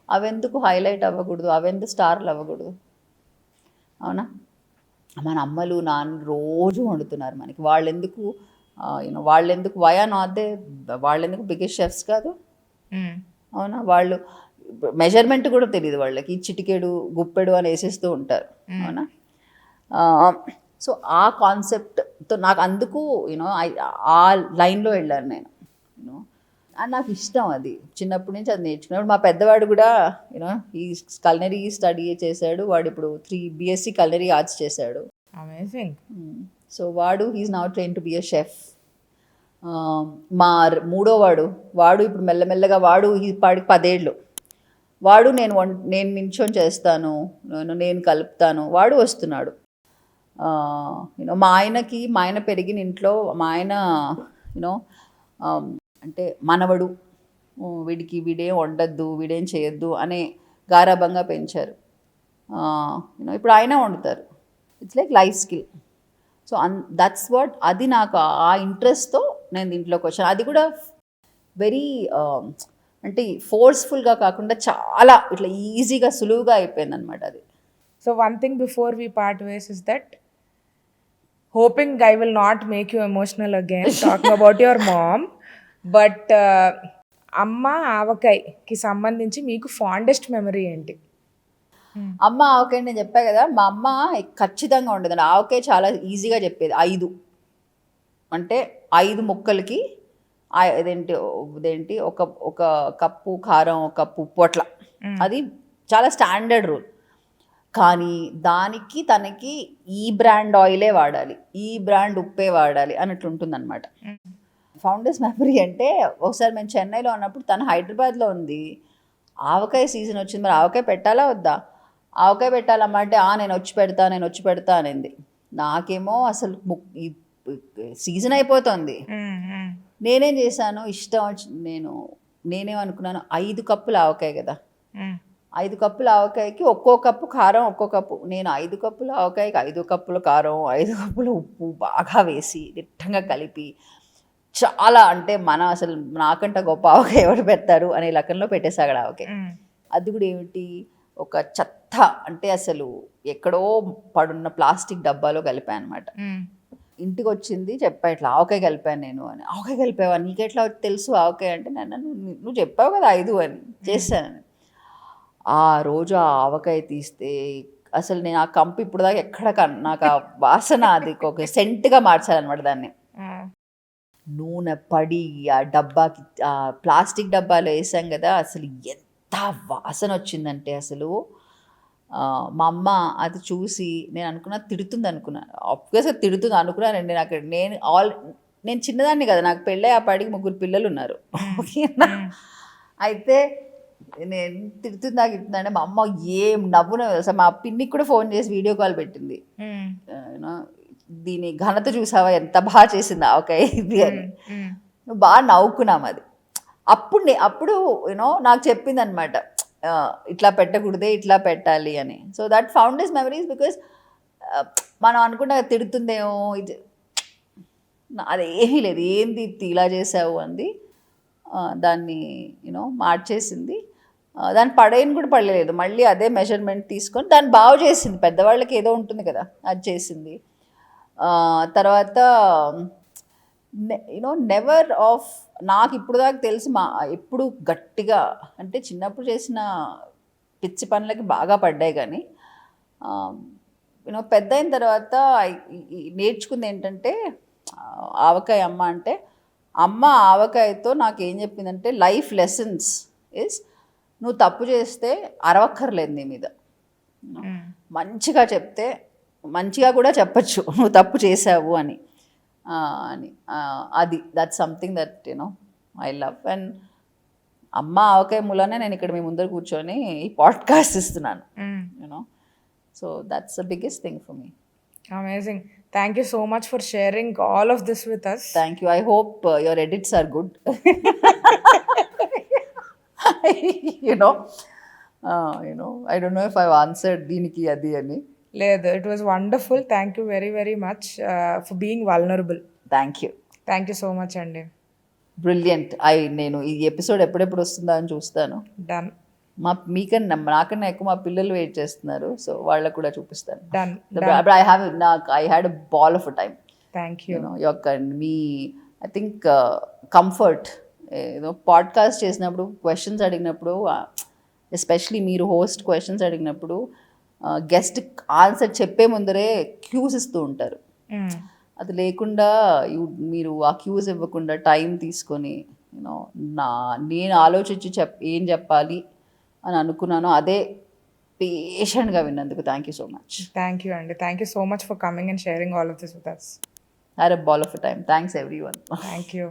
అవెందుకు హైలైట్ అవ్వకూడదు, అవెందుకు స్టార్లు అవ్వకూడదు, అవునా. మన అమ్మలు నాన్న రోజు వండుతున్నారు మనకి, వాళ్ళెందుకు వయా నాదే, వాళ్ళెందుకు బిగ్గెస్ట్ షెఫ్స్ కాదు, అవునా. వాళ్ళు మెజర్మెంట్ కూడా తెలియదు వాళ్ళకి, చిటికెడు గుప్పెడు అని వేసేస్తూ ఉంటారు, అవునా. సో ఆ కాన్సెప్ట్తో నాకు అందుకు ఆ లైన్లో వెళ్ళాను నేను, అండ్ నాకు ఇష్టం అది. చిన్నప్పటి నుంచి అది నేర్చుకున్నాడు. మా పెద్దవాడు కూడా ఈ కల్నరీ స్టడీ చేశాడు. వాడు ఇప్పుడు 3 BSc కల్నరీ ఆర్ట్స్ చేశాడు. అమేజింగ్. సో వాడు he is now train to be a chef. మా మూడో వాడు ఇప్పుడు మెల్లమెల్లగా వాడికి 10 ఏళ్ళు. వాడు నేను నించొని చేస్తాను, నేను కలుపుతాను, వాడు వస్తున్నాడు. మా ఆయన పెరిగిన ఇంట్లో మా ఆయన అంటే మనవడు వీడేం వండొద్దు, వీడేం చేయొద్దు అనే గారాబంగా పెంచారు. ఇప్పుడు ఆయన వండుతారు. It's like life skill. So that's what, అది నాకు ఆ ఇంట్రెస్ట్తో నేను దీంట్లోకి వచ్చాను. అది కూడా వెరీ అంటే ఫోర్స్ఫుల్గా కాకుండా చాలా ఇట్లా ఈజీగా సులువుగా అయిపోయింది అనమాట అది. So one thing before we part ways is that hoping I will not make you emotional again talking about your mom, but అమ్మ ఆవకాయకి సంబంధించి మీకు ఫాండెస్ట్ మెమరీ ఏంటి? అమ్మ ఆవకాయ నేను చెప్పా కదా, మా అమ్మ ఖచ్చితంగా ఉండేదండి. ఆవకాయ చాలా ఈజీగా చెప్పేది. 5 అంటే 5 ముక్కలకి ఇదేంటి ఒక కప్పు కారం, ఒక కప్పు ఉప్పు అట్లా. అది చాలా స్టాండర్డ్ రూల్. కానీ దానికి తనకి ఈ బ్రాండ్ ఆయిలే వాడాలి, ఈ బ్రాండ్ ఉప్పే వాడాలి అన్నట్లు ఉంటుందన్నమాట. ఫౌండర్స్ మెమరీ అంటే ఒకసారి మేము చెన్నైలో ఉన్నప్పుడు తను హైదరాబాద్లో ఉంది, ఆవకాయ సీజన్ వచ్చింది, మరి ఆవకాయ పెట్టాలా వద్దా, ఆవకాయ పెట్టాలమ్మా అంటే నేను వచ్చి పెడతా అనింది. నాకేమో అసలు సీజన్ అయిపోతుంది. నేనేం చేశాను, ఇష్టం వచ్చి నేనేమనుకున్నాను, 5 కప్పులు ఆవకాయ కదా, 5 కప్పుల ఆవకాయకి ఒక్కో కప్పు కారం, ఒక్కో కప్పు. నేను 5 కప్పుల ఆవకాయకి 5 కప్పుల కారం, 5 కప్పుల ఉప్పు బాగా వేసి దిట్టంగా కలిపి చాలా, అంటే అసలు నాకంట గొప్ప ఆవకాయ ఎవరు పెడతారు అనే లెక్కలో పెట్టేసాగడ ఆవకాయ. అది కూడా ఏమిటి, ఒక చెత్త అంటే అసలు ఎక్కడో పడున్న ప్లాస్టిక్ డబ్బాలో కలిపాను అనమాట. ఇంటికి వచ్చింది, చెప్పా ఇట్లా ఆవకాయ కలిపాను నేను అని. ఆవకాయ కలిపావా, నీకెట్లా తెలుసు ఆవకాయ అంటే, నువ్వు చెప్పావు కదా 5 అని చేశాను. ఆ రోజు ఆ ఆవకాయ తీస్తే అసలు నేను ఆ కంపు ఇప్పుడు దాకా ఎక్కడ నాకు ఆ వాసన అది ఒక సెంట్గా మార్చాలన్నమాట దాన్ని. నూనె పడి ఆ డబ్బాకి, ఆ ప్లాస్టిక్ డబ్బాలో వేసాం కదా, అసలు ఎంత వాసన వచ్చిందంటే అసలు మా అమ్మ అది చూసి నేను అనుకున్నా తిడుతుంది అనుకున్నాను. ఆబ్వియస్గా తిడుతుంది అనుకున్నానండి. నేను చిన్నదాన్ని కదా, నాకు పెళ్ళై ఆ పాడికి 3 పిల్లలు ఉన్నారు. ఓకేనా, అయితే నేను తిడుతుందా గిడుతుందంటే మా అమ్మ ఏం నవ్వునో తెలుసా, మా పిన్నికి కూడా ఫోన్ చేసి వీడియో కాల్ పెట్టింది. దీని ఘనత చూసావా, ఎంత బాగా చేసింది ఆవకాయ ఇది అని. బాగా నవ్వుకున్నాం అది. అప్పుడు నాకు చెప్పింది అనమాట, ఇట్లా పెట్టకూడదే, ఇట్లా పెట్టాలి అని. So that found this memories because మనం అనుకుంటా తిడుతుందేమో, ఇది అదేమీ లేదు, ఏంది ఇలా చేసావు అంది. దాన్ని మార్చేసింది. దాన్ని పడేయని కూడా పడలేదు, మళ్ళీ అదే మెజర్మెంట్ తీసుకొని దాన్ని బాగు చేసింది. పెద్దవాళ్ళకి ఏదో ఉంటుంది కదా, అది చేసింది. తర్వాత నెవర్ ఆఫ్, నాకు ఇప్పుడు దాకా తెలిసి ఎప్పుడు గట్టిగా అంటే చిన్నప్పుడు చేసిన పిచ్చి పనులకి బాగా పడ్డాయి. కానీ పెద్ద అయిన తర్వాత నేర్చుకుంది ఏంటంటే, ఆవకాయ అమ్మ అంటే, అమ్మ ఆవకాయతో నాకు ఏం చెప్పిందంటే, లైఫ్ లెసన్స్ ఇస్, నువ్వు తప్పు చేస్తే అరవక్కర్లేదు నీ మీద, మంచిగా చెప్తే మంచిగా కూడా చెప్పచ్చు నువ్వు తప్పు చేసావు అని. అది that's something that I love. And అమ్మ ఆవకాయ మూలానే నేను ఇక్కడ మీ ముందర కూర్చొని ఈ పాడ్కాస్ట్ ఇస్తున్నాను. So that's the biggest thing for me. Amazing. Thank you so much for sharing all of this with us. Thank you. I hope your edits are good. I don't know if I've answered దీనికి అది అని. లేదు, it was wonderful. Thank you very very much for being vulnerable. Thank you. Thank you so much అండి. Brilliant. నేను ఈ episode ఎప్పుడెప్పుడు వస్తుందా అని చూస్తాను. డన్. నాకన్నా ఎక్కువ మా పిల్లలు వెయిట్ చేస్తున్నారు, సో వాళ్ళకు కూడా చూపిస్తాను. Done. I had a ball of a time. Thank you. Me I think comfort, podcast చేసినప్పుడు క్వశ్చన్స్ అడిగినప్పుడు, ఎస్పెషలీ మీరు హోస్ట్ క్వశ్చన్స్ అడిగినప్పుడు గెస్ట్ ఆన్సర్ చెప్పే ముందరే క్యూస్ ఇస్తూ ఉంటారు. అది లేకుండా మీరు ఆ క్యూస్ ఇవ్వకుండా టైం తీసుకొని నేను ఆలోచించి ఏం చెప్పాలి అని అనుకున్నాను, అదే పేషెంట్గా విన్నందుకు thank you so much. Thank you అండి. Thank you so much for coming and sharing all of this with us. Had a ball of a time. Thanks everyone. Thank you.